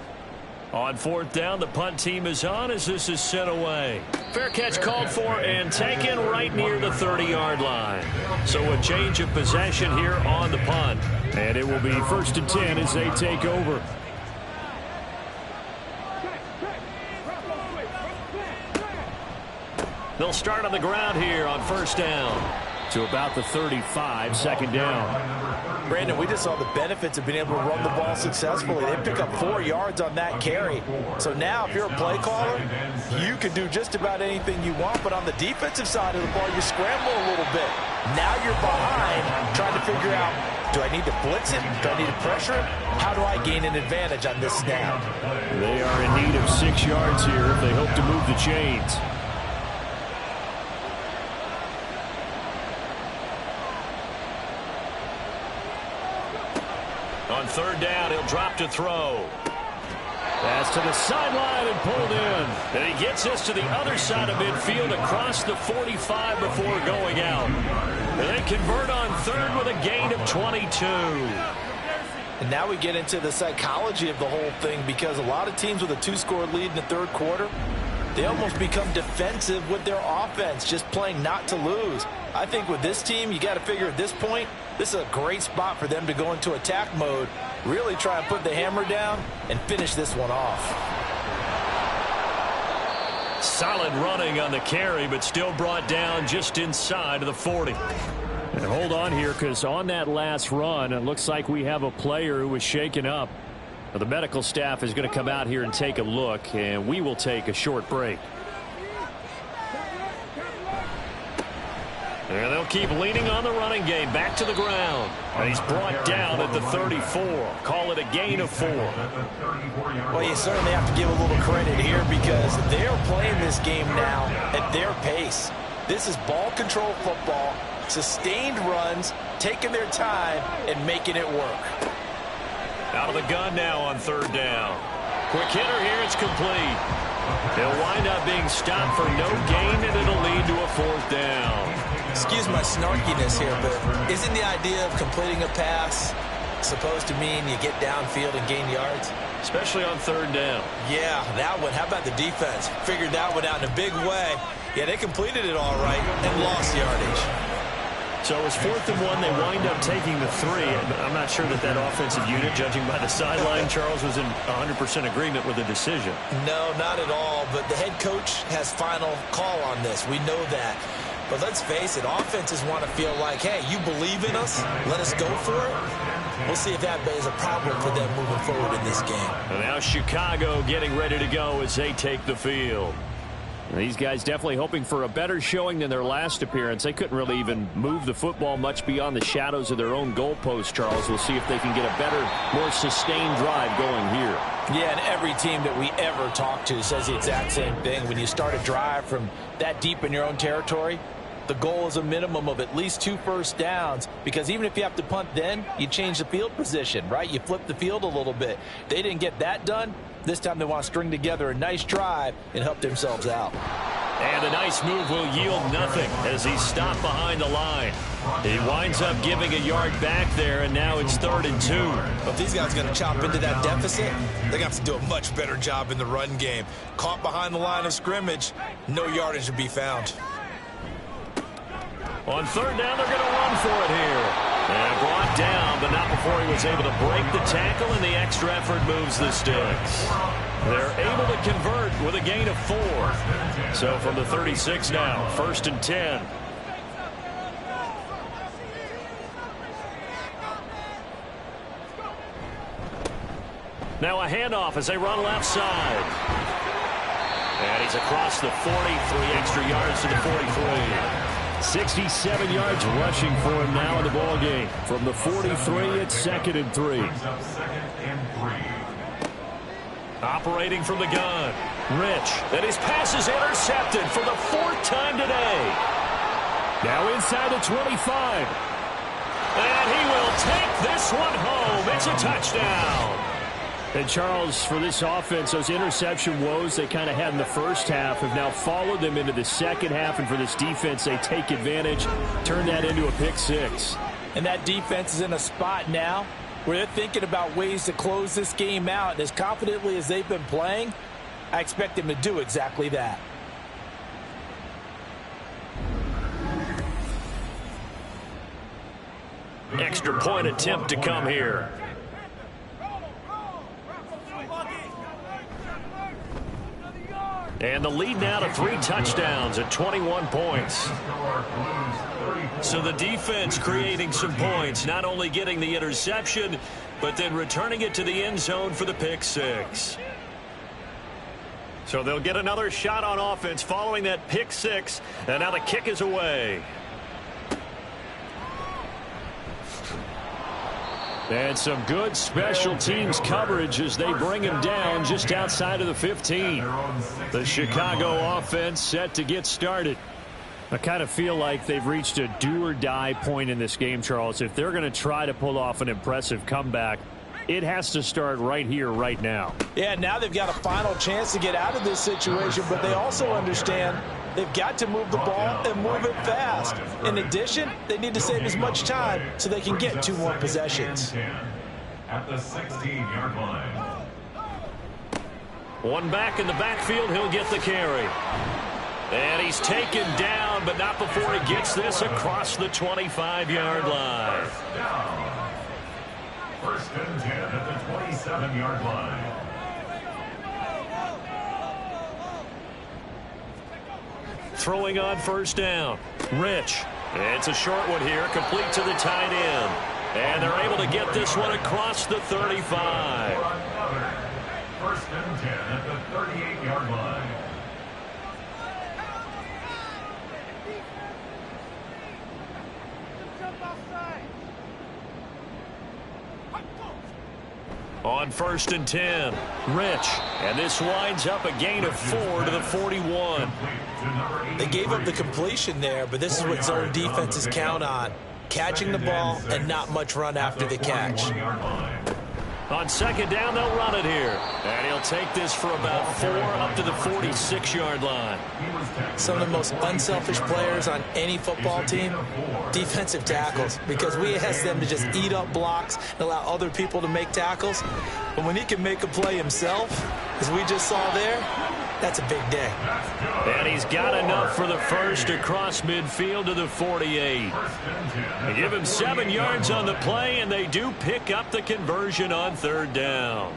On 4th down, the punt team is on as this is sent away. Fair catch called for and taken right near the 30-yard line. So a change of possession here on the punt. And it will be 1st and 10 as they take over. They'll start on the ground here on 1st down. To about the 35, 2nd down. Brandon, we just saw the benefits of being able to run the ball successfully. They pick up 4 yards on that carry. So now if you're a play caller, you can do just about anything you want. But on the defensive side of the ball, you scramble a little bit. Now you're behind trying to figure out, do I need to blitz it? Do I need to pressure it? How do I gain an advantage on this snap? They are in need of 6 yards here if they hope to move the chains. On 3rd down, he'll drop to throw. Pass to the sideline and pulled in. And he gets this to the other side of midfield across the 45 before going out. And they convert on 3rd with a gain of 22. And now we get into the psychology of the whole thing because a lot of teams with a 2-score lead in the 3rd quarter, they almost become defensive with their offense, just playing not to lose. I think with this team, you got to figure at this point, this is a great spot for them to go into attack mode, really try and put the hammer down and finish this one off. Solid running on the carry, but still brought down just inside of the 40. And hold on here, because on that last run, it looks like we have a player who was shaken up. The medical staff is going to come out here and take a look, and we will take a short break. And they'll keep leaning on the running game. Back to the ground. And he's brought down at the 34. Call it a gain of 4. Well, you certainly have to give a little credit here because they're playing this game now at their pace. This is ball control football, sustained runs, taking their time, and making it work. Out of the gun now on 3rd down. Quick hitter here. It's complete. He'll wind up being stopped for no gain, and it'll lead to a 4th down. Excuse my snarkiness here, but isn't the idea of completing a pass supposed to mean you get downfield and gain yards? Especially on third down. Yeah, that one. How about the defense? Figured that one out in a big way. Yeah, they completed it all right and lost yardage. So it was 4th and 1. They wind up taking the 3. I'm not sure that offensive unit, judging by the sideline, Charles, was in 100% agreement with the decision. No, not at all. But the head coach has final call on this. We know that. But let's face it, offenses want to feel like, hey, you believe in us? Let us go for it. We'll see if that is a problem for them moving forward in this game. And now Chicago getting ready to go as they take the field. And these guys definitely hoping for a better showing than their last appearance. They couldn't really even move the football much beyond the shadows of their own goalpost, Charles. We'll see if they can get a better, more sustained drive going here. Yeah, and every team that we ever talk to says the exact same thing. When you start a drive from that deep in your own territory, the goal is a minimum of at least 2 first downs, because even if you have to punt then, you change the field position, right? You flip the field a little bit. They didn't get that done. This time they want to string together a nice drive and help themselves out. And a nice move will yield nothing as he's stopped behind the line. He winds up giving a yard back there, and now it's 3rd and 2. If these guys are going to chop into that deficit, they're going to have to do a much better job in the run game. Caught behind the line of scrimmage, no yardage to be found. On 3rd down, they're going to run for it here. And brought down, but not before he was able to break the tackle, and the extra effort moves the sticks. They're able to convert with a gain of 4. So from the 36 now, 1st and 10. Now a handoff as they run left side. And he's across the 40, 3 extra yards to the 43. 67 yards rushing for him now in the ball game. From the 43, it's 2nd and 3. Operating from the gun, Rich. And his pass is intercepted for the 4th time today. Now inside the 25. And he will take this one home. It's a touchdown. And, Charles, for this offense, those interception woes they kind of had in the first half have now followed them into the second half. And for this defense, they take advantage, turn that into a pick 6. And that defense is in a spot now where they're thinking about ways to close this game out. And as confidently as they've been playing, I expect them to do exactly that. Extra point attempt to come here. And the lead now to 3 touchdowns at 21 points. So the defense creating some points, not only getting the interception, but then returning it to the end zone for the pick 6. So they'll get another shot on offense following that pick 6, and now the kick is away. And some good special teams coverage as they bring him down just outside of the 15. The Chicago offense set to get started. I kind of feel like they've reached a do-or-die point in this game, Charles. If they're going to try to pull off an impressive comeback, it has to start right here, right now. Yeah, now they've got a final chance to get out of this situation, but they also understand they've got to move the ball and move it fast. In addition, they need to save as much time so they can get 2 more possessions. At the 16-yard line. One back in the backfield, he'll get the carry. And he's taken down, but not before he gets this across the 25-yard line. First and 10 at the 27-yard line. Throwing on 1st down, Rich. It's a short one here, complete to the tight end. And they're able to get this one across the 35. First and 10 at the 38-yard line. On 1st and 10, Rich. And this winds up a gain of 4 to the 41. They gave up the completion there, but this is what zone defenses count on. Catching the ball and not much run after the catch. On second down, they'll run it here. And he'll take this for about 4 up to the 46-yard line. Some of the most unselfish players on any football team, defensive tackles, because we ask them to just eat up blocks and allow other people to make tackles. But when he can make a play himself, as we just saw there, that's a big day. And he's got enough for the first across midfield to the 48. They give him 7 yards on the play, and they do pick up the conversion on third down.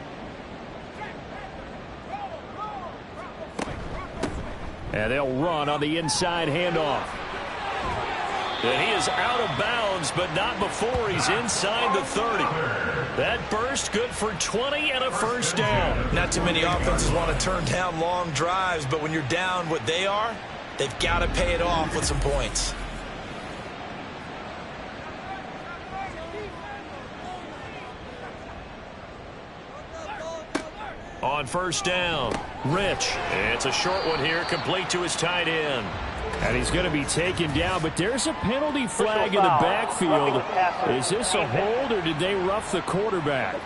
And they'll run on the inside handoff. And he is out of bounds, but not before he's inside the 30. That burst good for 20 and a first down. Not too many offenses want to turn down long drives, but when you're down what they are, they've got to pay it off with some points. On first down, Rich. It's a short one here, complete to his tight end. And he's going to be taken down, but there's a penalty flag in the backfield. Is this a hold, or did they rough the quarterback?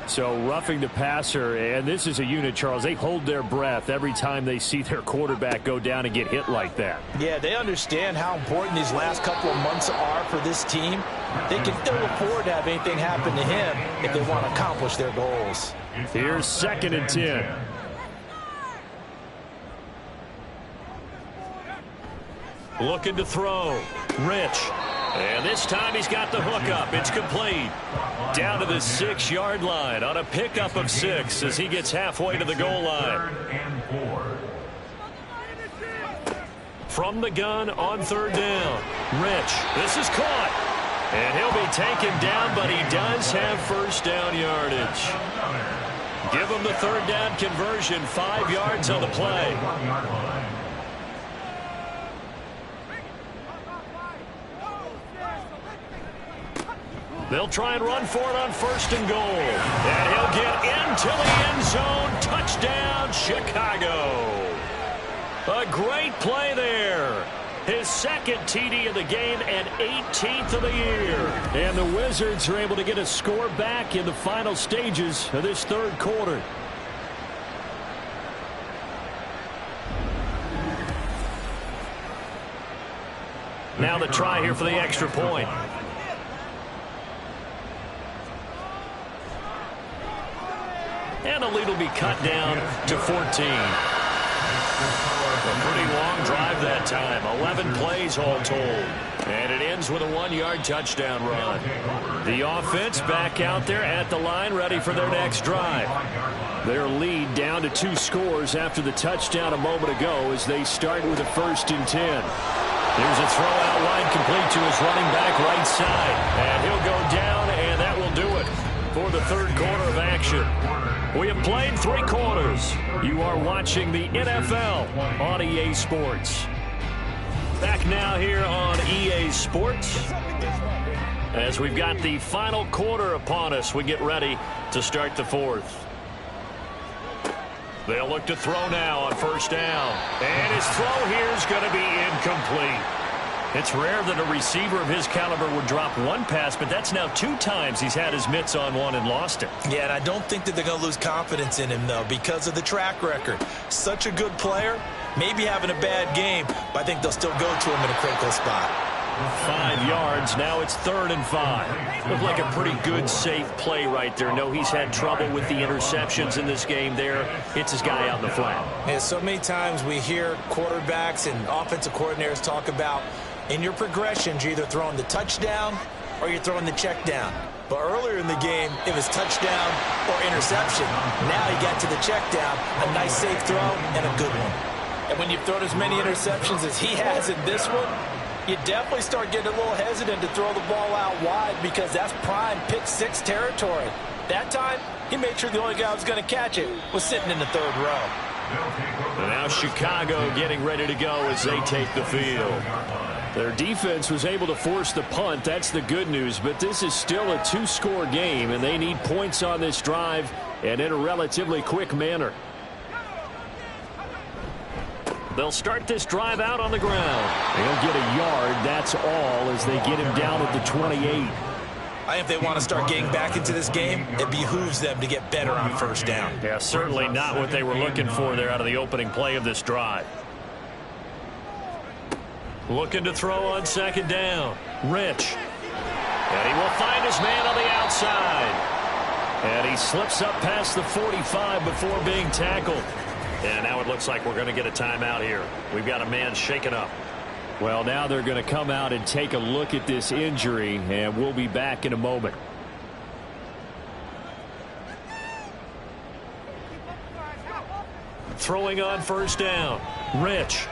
So roughing the passer, and this is a unit, Charles. They hold their breath every time they see their quarterback go down and get hit like that. Yeah, they understand how important these last couple of months are for this team. They can still afford to have anything happen to him if they want to accomplish their goals. Here's 2nd and 10. Looking to throw. Rich. And this time he's got the hook up. It's complete. Down to the 6-yard line on a pickup of 6 as he gets halfway to the goal line. From the gun on third down. Rich. This is caught. And he'll be taken down, but he does have first down yardage. Give him the third down conversion. 5 yards on the play. They'll try and run for it on 1st and goal. And he'll get into the end zone. Touchdown, Chicago. A great play there. His 2nd TD of the game and 18th of the year. And the Wizards are able to get a score back in the final stages of this 3rd quarter. Now the try here for the extra point. And the lead will be cut down to 14. A pretty long drive that time. 11 plays all told. And it ends with a 1-yard touchdown run. The offense back out there at the line, ready for their next drive. Their lead down to 2 scores after the touchdown a moment ago as they start with a 1st and 10. There's a throw out wide complete to his running back right side. And he'll go down, and that will do it for the 3rd quarter of action. We have played 3 quarters. You are watching the NFL on EA Sports. Back now here on EA Sports. As we've got the final quarter upon us, we get ready to start the 4th. They'll look to throw now on 1st down. And his throw here is going to be incomplete. It's rare that a receiver of his caliber would drop 1 pass, but that's now 2 times he's had his mitts on one and lost it. Yeah, and I don't think that they're going to lose confidence in him, though, because of the track record. Such a good player, maybe having a bad game, but I think they'll still go to him in a critical spot. 5 yards. Now it's 3rd and 5. Looked like a pretty good, safe play right there. No, he's had trouble with the interceptions in this game there. Hits his guy out in the flat. Yeah, so many times we hear quarterbacks and offensive coordinators talk about in your progressions, you're either throwing the touchdown or you're throwing the check down. But earlier in the game, it was touchdown or interception. Now he got to the check down, a nice safe throw, and a good one. And when you've thrown as many interceptions as he has in this one, you definitely start getting a little hesitant to throw the ball out wide because that's prime pick 6 territory. That time, he made sure the only guy who was going to catch it was sitting in the 3rd row. And now Chicago getting ready to go as they take the field. Their defense was able to force the punt. That's the good news. But this is still a 2-score game, and they need points on this drive and in a relatively quick manner. They'll start this drive out on the ground. They'll get a yard, that's all, as they get him down at the 28. I think if they want to start getting back into this game, it behooves them to get better on first down. Yeah, certainly not what they were looking for there out of the opening play of this drive. Looking to throw on second down. Rich. And he will find his man on the outside. And he slips up past the 45 before being tackled. And now it looks like we're going to get a timeout here. We've got a man shaken up. Well, now they're going to come out and take a look at this injury, and we'll be back in a moment. Throwing on first down. Rich.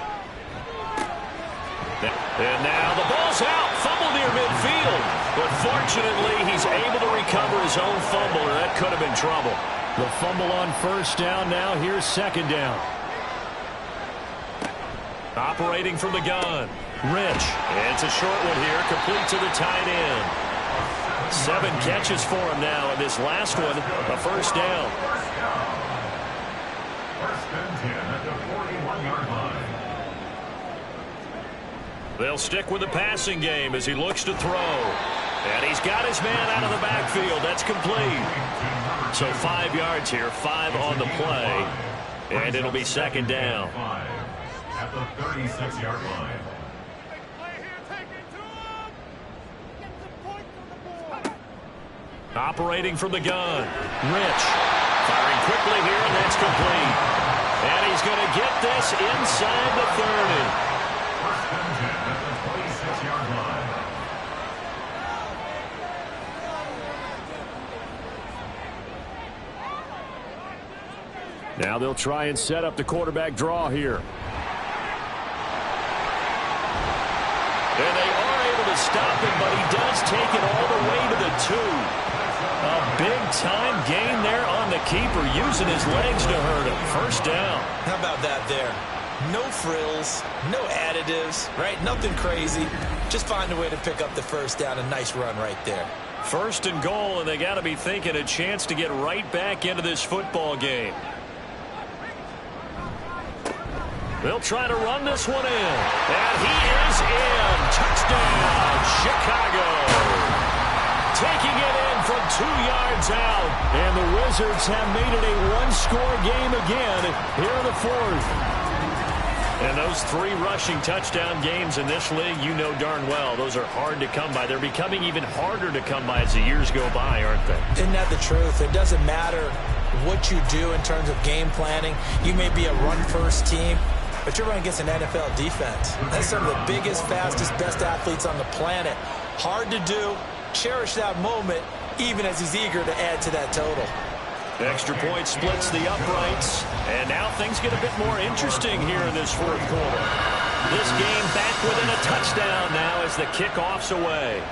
And now the ball's out. Fumble near midfield. But fortunately, he's able to recover his own fumble, or that could have been trouble. The fumble on first down. Now here's second down. Operating from the gun. Rich. It's a short one here. Complete to the tight end. 7 catches for him now. And this last one, a first down. First and 10 at the 41-yard line. They'll stick with the passing game as he looks to throw. And he's got his man out of the backfield. That's complete. So 5 yards here, 5 on the play. And it'll be second down. At the 36-yard line. Operating from the gun. Rich. Firing quickly here, and that's complete. And he's going to get this inside the 30. First and 10 at the 26-yard line. Now they'll try and set up the quarterback draw here. And they are able to stop him, but he does take it all the way to the 2. A big-time gain there on the keeper, using his legs to hurt him. First down. How about that there? No frills, no additives, right? Nothing crazy. Just find a way to pick up the first down. A nice run right there. First and goal, and they got to be thinking a chance to get right back into this football game. They'll try to run this one in. And he is in. Touchdown, Chicago. Taking it in from 2 yards out. And the Wizards have made it a one-score game again here in the fourth. And those 3 rushing touchdown games in this league, you know darn well, those are hard to come by. They're becoming even harder to come by as the years go by, aren't they? Isn't that the truth? It doesn't matter what you do in terms of game planning. You may be a run-first team, but you're running against an NFL defense. That's some of the biggest, fastest, best athletes on the planet. Hard to do. Cherish that moment, even as he's eager to add to that total. Extra point splits the uprights. And now things get a bit more interesting here in this fourth quarter. This game back within a touchdown now as the kickoff's away.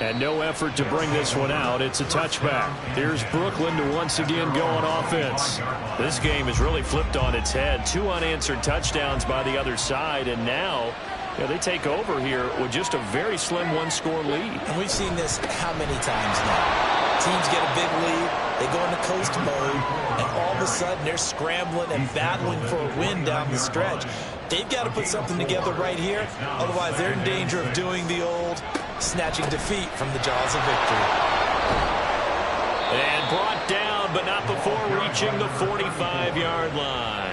And no effort to bring this one out. It's a touchback. Here's Brooklyn to once again go on offense. This game is really flipped on its head. 2 unanswered touchdowns by the other side. And now they take over here with just a very slim one-score lead. And we've seen this how many times now? Teams get a big lead, they go into coast mode, and all of a sudden they're scrambling and battling for a win down the stretch. They've got to put something together right here, otherwise they're in danger of doing the old snatching defeat from the jaws of victory. And brought down, but not before reaching the 45-yard line.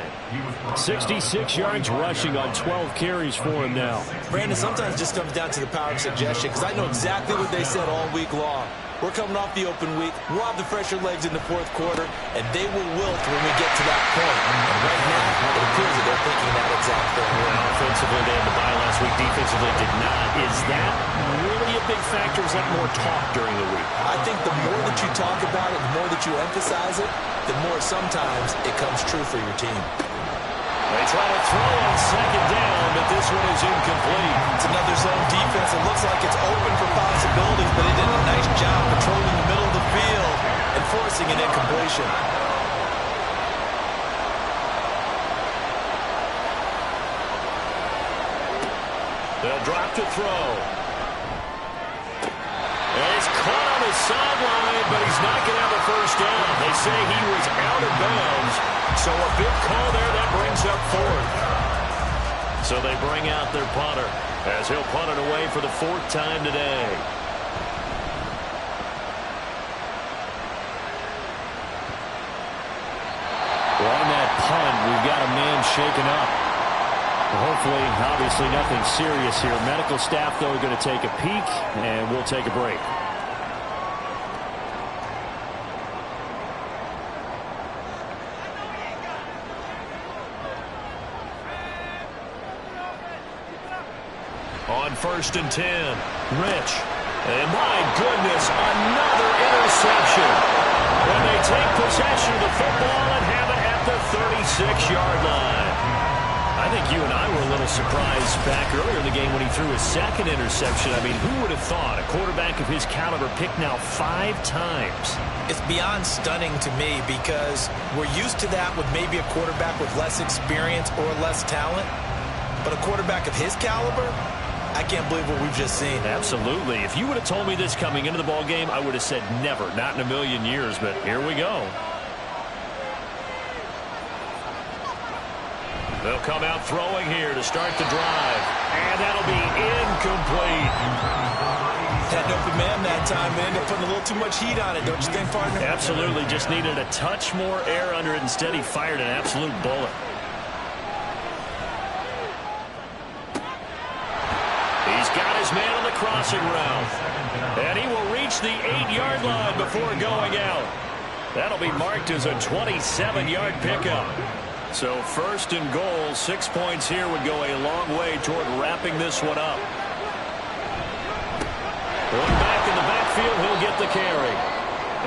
66 yards rushing on 12 carries for him now. Brandon, sometimes it just comes down to the power of suggestion, because I know exactly what they said all week long. We're coming off the open week. We'll have the fresher legs in the fourth quarter, and they will wilt when we get to that point. And right now, it appears that they're thinking that exact thing. Well, offensively, they had the bye last week. Defensively, did not. Is that really a big factor? Is that more talk during the week? I think the more that you talk about it, the more that you emphasize it, the more sometimes it comes true for your team. They try to throw on second down, but this one is incomplete. It's another zone defense. It looks like it's open for possibilities, but they did a nice job patrolling the middle of the field and forcing an incompletion. They'll drop to throw. And he's caught on the sideline, but he's not going to have a first down. They say he was out of bounds. So a big call there that brings up fourth. So they bring out their punter. as he'll punt it away for the 4th time today. Well, on that punt, we've got a man shaken up. Hopefully, obviously nothing serious here. Medical staff, though, are going to take a peek, and we'll take a break. On 1st and 10, Rich. And my goodness, another interception. And they take possession of the football and have it at the 36-yard line. I think you and I were a little surprised back earlier in the game when he threw his 2nd interception. I mean, who would have thought a quarterback of his caliber picked now 5 times? It's beyond stunning to me because we're used to that with maybe a quarterback with less experience or less talent. But a quarterback of his caliber, I can't believe what we've just seen. Absolutely. If you would have told me this coming into the ball game, I would have said never, not in a million years, but here we go. They'll come out throwing here to start the drive, and that'll be incomplete. Had an open man that time and ended up putting a little too much heat on it, don't you think, partner? Absolutely. Just needed a touch more air under it. Instead, he fired an absolute bullet. He's got his man on the crossing route. And he will reach the 8-yard line before going out. That'll be marked as a 27-yard pickup. So 1st and goal, 6 points here would go a long way toward wrapping this one up. Going back in the backfield, he'll get the carry.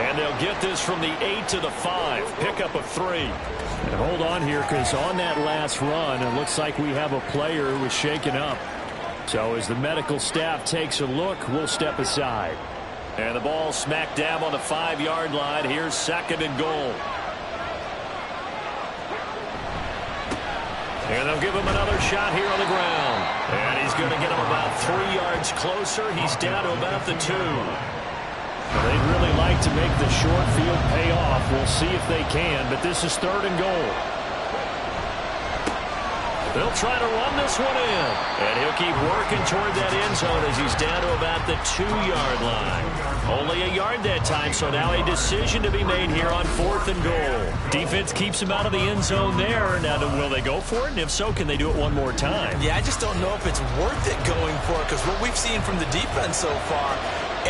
And they'll get this from the 8 to the 5. Pickup of 3. And hold on here, because on that last run, it looks like we have a player who was shaken up. So as the medical staff takes a look, we'll step aside. And the ball smack dab on the 5-yard line. Here's 2nd and goal. And they'll give him another shot here on the ground. And he's going to get him about 3 yards closer. He's down to about the 2. They'd really like to make the short field pay off. We'll see if they can, but this is 3rd and goal. They'll try to run this one in. And he'll keep working toward that end zone as he's down to about the 2-yard line. Only a yard that time, so now a decision to be made here on 4th and goal. Defense keeps him out of the end zone there. Now, will they go for it? And if so, can they do it one more time? Yeah, I just don't know if it's worth it going for it because what we've seen from the defense so far,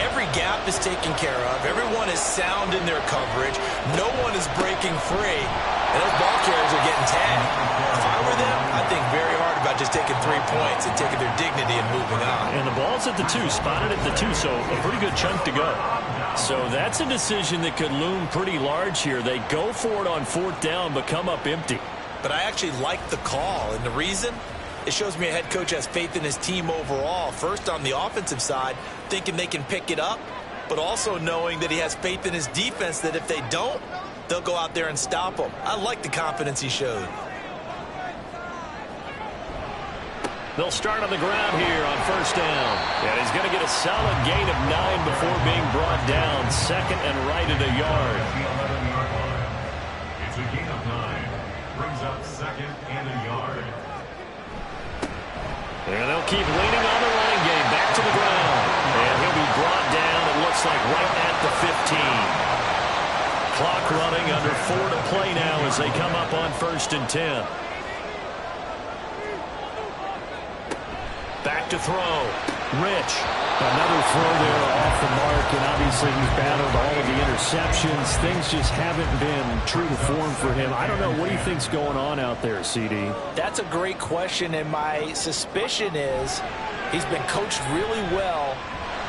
every gap is taken care of. Everyone is sound in their coverage. No one is breaking free. And those ball carriers are getting tagged. If I were them, I'd think very hard about just taking 3 points and taking their dignity and moving on. And the ball's at the 2, spotted at the 2, so a pretty good chunk to go. So that's a decision that could loom pretty large here. They go for it on 4th down, but come up empty. But I actually like the call, and the reason? It shows me a head coach has faith in his team overall. First, on the offensive side, thinking they can pick it up, but also knowing that he has faith in his defense that if they don't, they'll go out there and stop them. I like the confidence he showed. They'll start on the ground here on 1st down. And he's going to get a solid gain of 9 before being brought down. 2nd and right at a yard. It's a gain of 9. Brings up 2nd and a yard. And they'll keep leaning on the running game. Back to the ground. And he'll be brought down, it looks like, right at the 15. Clock running, under 4 to play now as they come up on 1st and 10. Back to throw. Rich. Another throw there off the mark, and obviously he's battled all of the interceptions. Things just haven't been true to form for him. I don't know. What do you think's going on out there, CD? That's a great question, and my suspicion is he's been coached really well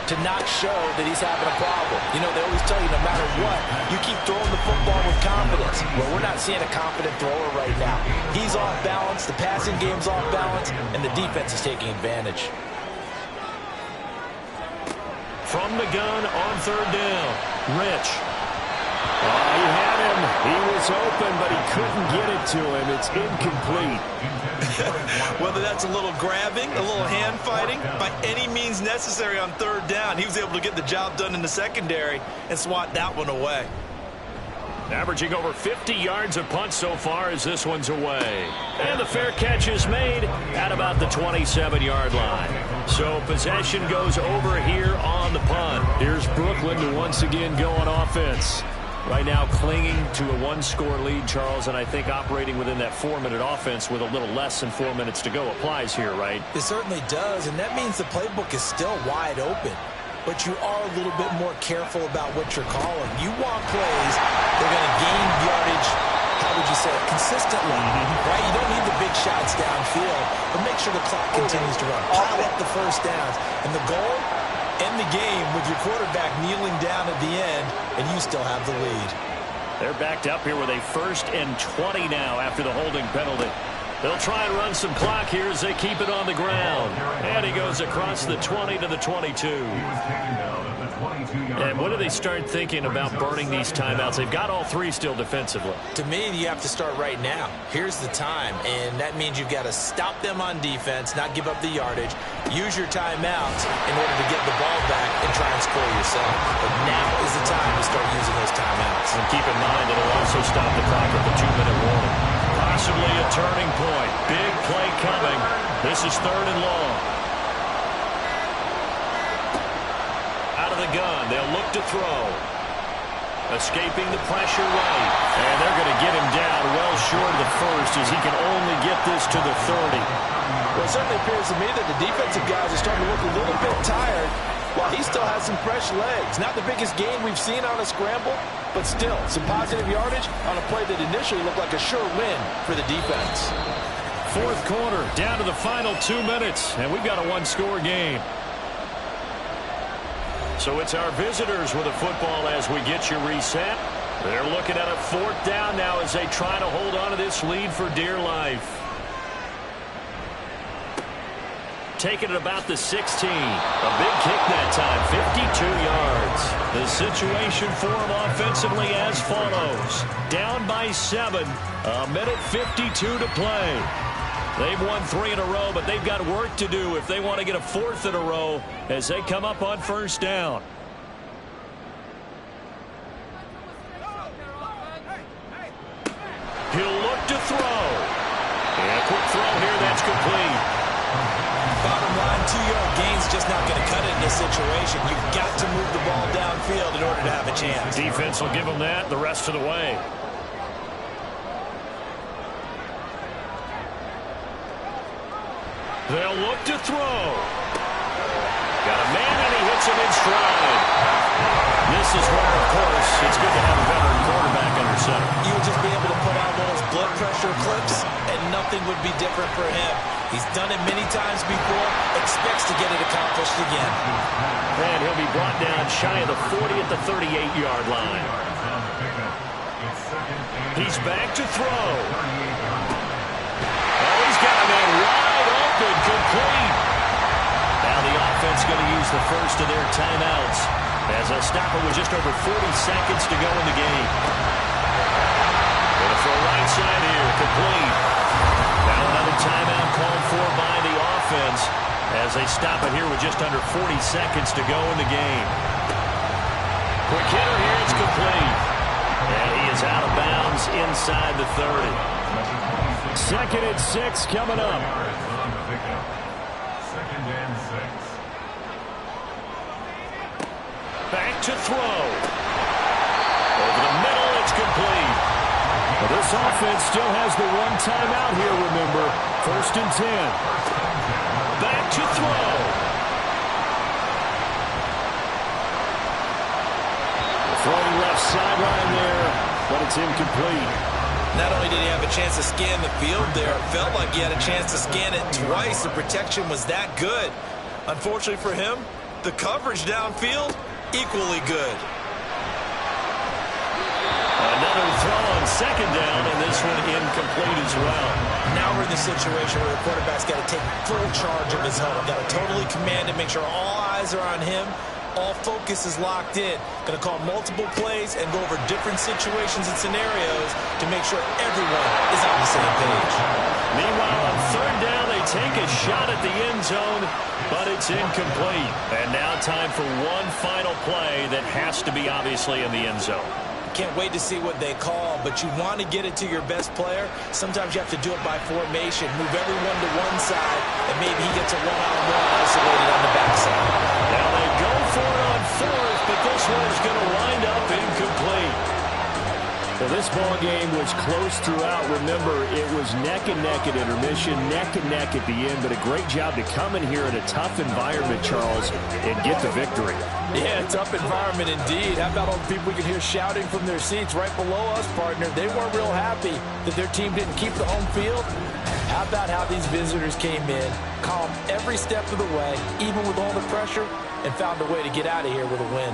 to not show that he's having a problem. You know, they always tell you no matter what, you keep throwing the football with confidence. Well, we're not seeing a confident thrower right now. He's off balance, the passing game's off balance, and the defense is taking advantage. From the gun on 3rd down, Rich. He had him. He was open, but he couldn't get it to him. It's incomplete. Whether that's a little grabbing, a little hand fighting, by any means necessary on 3rd down, he was able to get the job done in the secondary and swat that one away. Averaging over 50 yards a punt so far as this one's away. And the fair catch is made at about the 27-yard line. So possession goes over here on the punt. Here's Brooklyn to once again go on offense. Right now clinging to a one-score lead, Charles, and I think operating within that 4-minute offense with a little less than 4 minutes to go applies here, right? It certainly does, and that means the playbook is still wide open. But you are a little bit more careful about what you're calling. You want plays that are going to gain yardage, how would you say it, consistently, right? You don't need the big shots downfield, but make sure the clock continues to run. Pile up the first downs. And the goal? End the game with your quarterback kneeling down at the end, and you still have the lead. They're backed up here with a 1st and 20 now after the holding penalty. They'll try and run some clock here as they keep it on the ground. And he goes across the 20 to the 22. And what do they start thinking about burning these timeouts? They've got all 3 still defensively. To me, you have to start right now. Here's the time, and that means you've got to stop them on defense, not give up the yardage, use your timeouts in order to get the ball back and try and score yourself. But now is the time to start using those timeouts. And keep in mind, it'll also stop the clock at the 2-minute warning. Possibly a turning point. Big play coming. This is 3rd and long. Out of the gun. They'll look to throw. Escaping the pressure right. And they're going to get him down well short of the first as he can only get this to the 30. Well, it certainly appears to me that the defensive guys are starting to look a little bit tired while he still has some fresh legs. Not the biggest gain we've seen on a scramble, but still some positive yardage on a play that initially looked like a sure win for the defense. 4th quarter, down to the final 2 minutes, and we've got a 1-score game. So it's our visitors with the football as we get you reset. They're looking at a 4th down now as they try to hold on to this lead for dear life. Taking it about the 16. A big kick that time, 52 yards. The situation for him offensively as follows. Down by 7, a minute 52 to play. They've won 3 in a row, but they've got work to do if they want to get a 4th in a row as they come up on 1st down. He'll look to throw. And a quick throw here, that's complete. Bottom line, 2-yard gain's just not going to cut it in this situation. You've got to move the ball downfield in order to have a chance. Defense will give them that the rest of the way. They'll look to throw. Got a man, and he hits him in stride. This is where, of course, it's good to have a veteran quarterback under center. You would just be able to put out those blood pressure clips, and nothing would be different for him. He's done it many times before, expects to get it accomplished again. And he'll be brought down shy of the 40 at the 38-yard line. He's back to throw. Oh, he's got a man wide open, complete. Now the offense going to use the first of their timeouts as they'll stop it with just over 40 seconds to go in the game. Going to throw right side here, complete. Now another timeout called for by the offense as they stop it here with just under 40 seconds to go in the game. Quick hitter here, it's complete. And he is out of bounds inside the 30. 2nd and 6 coming up. 2nd and 6. Back to throw. Over the middle, it's complete. Well, this offense still has the 1 timeout here, remember. 1st and 10. Back to throw. Throwing left sideline there, but it's incomplete. Not only did he have a chance to scan the field there, it felt like he had a chance to scan it twice. The protection was that good. Unfortunately for him, the coverage downfield, equally good. Another throw on 2nd down, and this one incomplete as well. Now we're in the situation where the quarterback's got to take full charge of his home. Got to totally command it, make sure all eyes are on him. All focus is locked in. Going to call multiple plays and go over different situations and scenarios to make sure everyone is on the same page. Meanwhile, on 3rd down, they take a shot at the end zone, but it's incomplete. And now time for one final play that has to be obviously in the end zone. can't wait to see what they call, but you want to get it to your best player. Sometimes you have to do it by formation. Move everyone to one side, and maybe he gets a one-on-one isolated on the backside. Now they go for it on fourth, but this one's going to wind up incomplete. Well, this ball game was close throughout. Remember, it was neck and neck at intermission, neck and neck at the end, but a great job to come in here in a tough environment, Charles, and get the victory. Yeah, tough environment indeed. How about all the people we can hear shouting from their seats right below us, partner? They weren't real happy that their team didn't keep the home field. How about how these visitors came in, calm every step of the way, even with all the pressure, and found a way to get out of here with a win.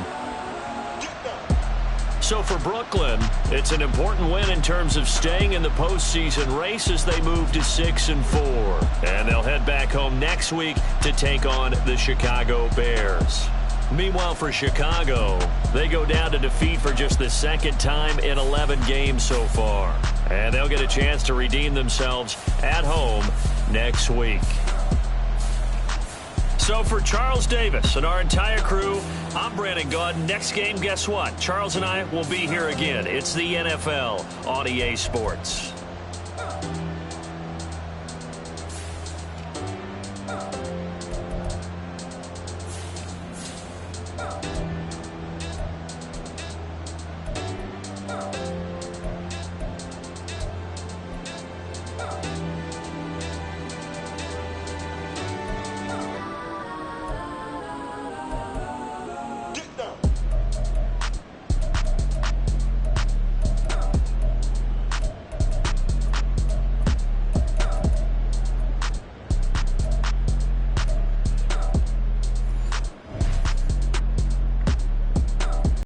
So for Brooklyn, it's an important win in terms of staying in the postseason race as they move to 6-4. And they'll head back home next week to take on the Chicago Bears. Meanwhile, for Chicago, they go down to defeat for just the second time in 11 games so far. And they'll get a chance to redeem themselves at home next week. So for Charles Davis and our entire crew, I'm Brandon Gaud. Next game, guess what? Charles and I will be here again. It's the NFL on EA Sports.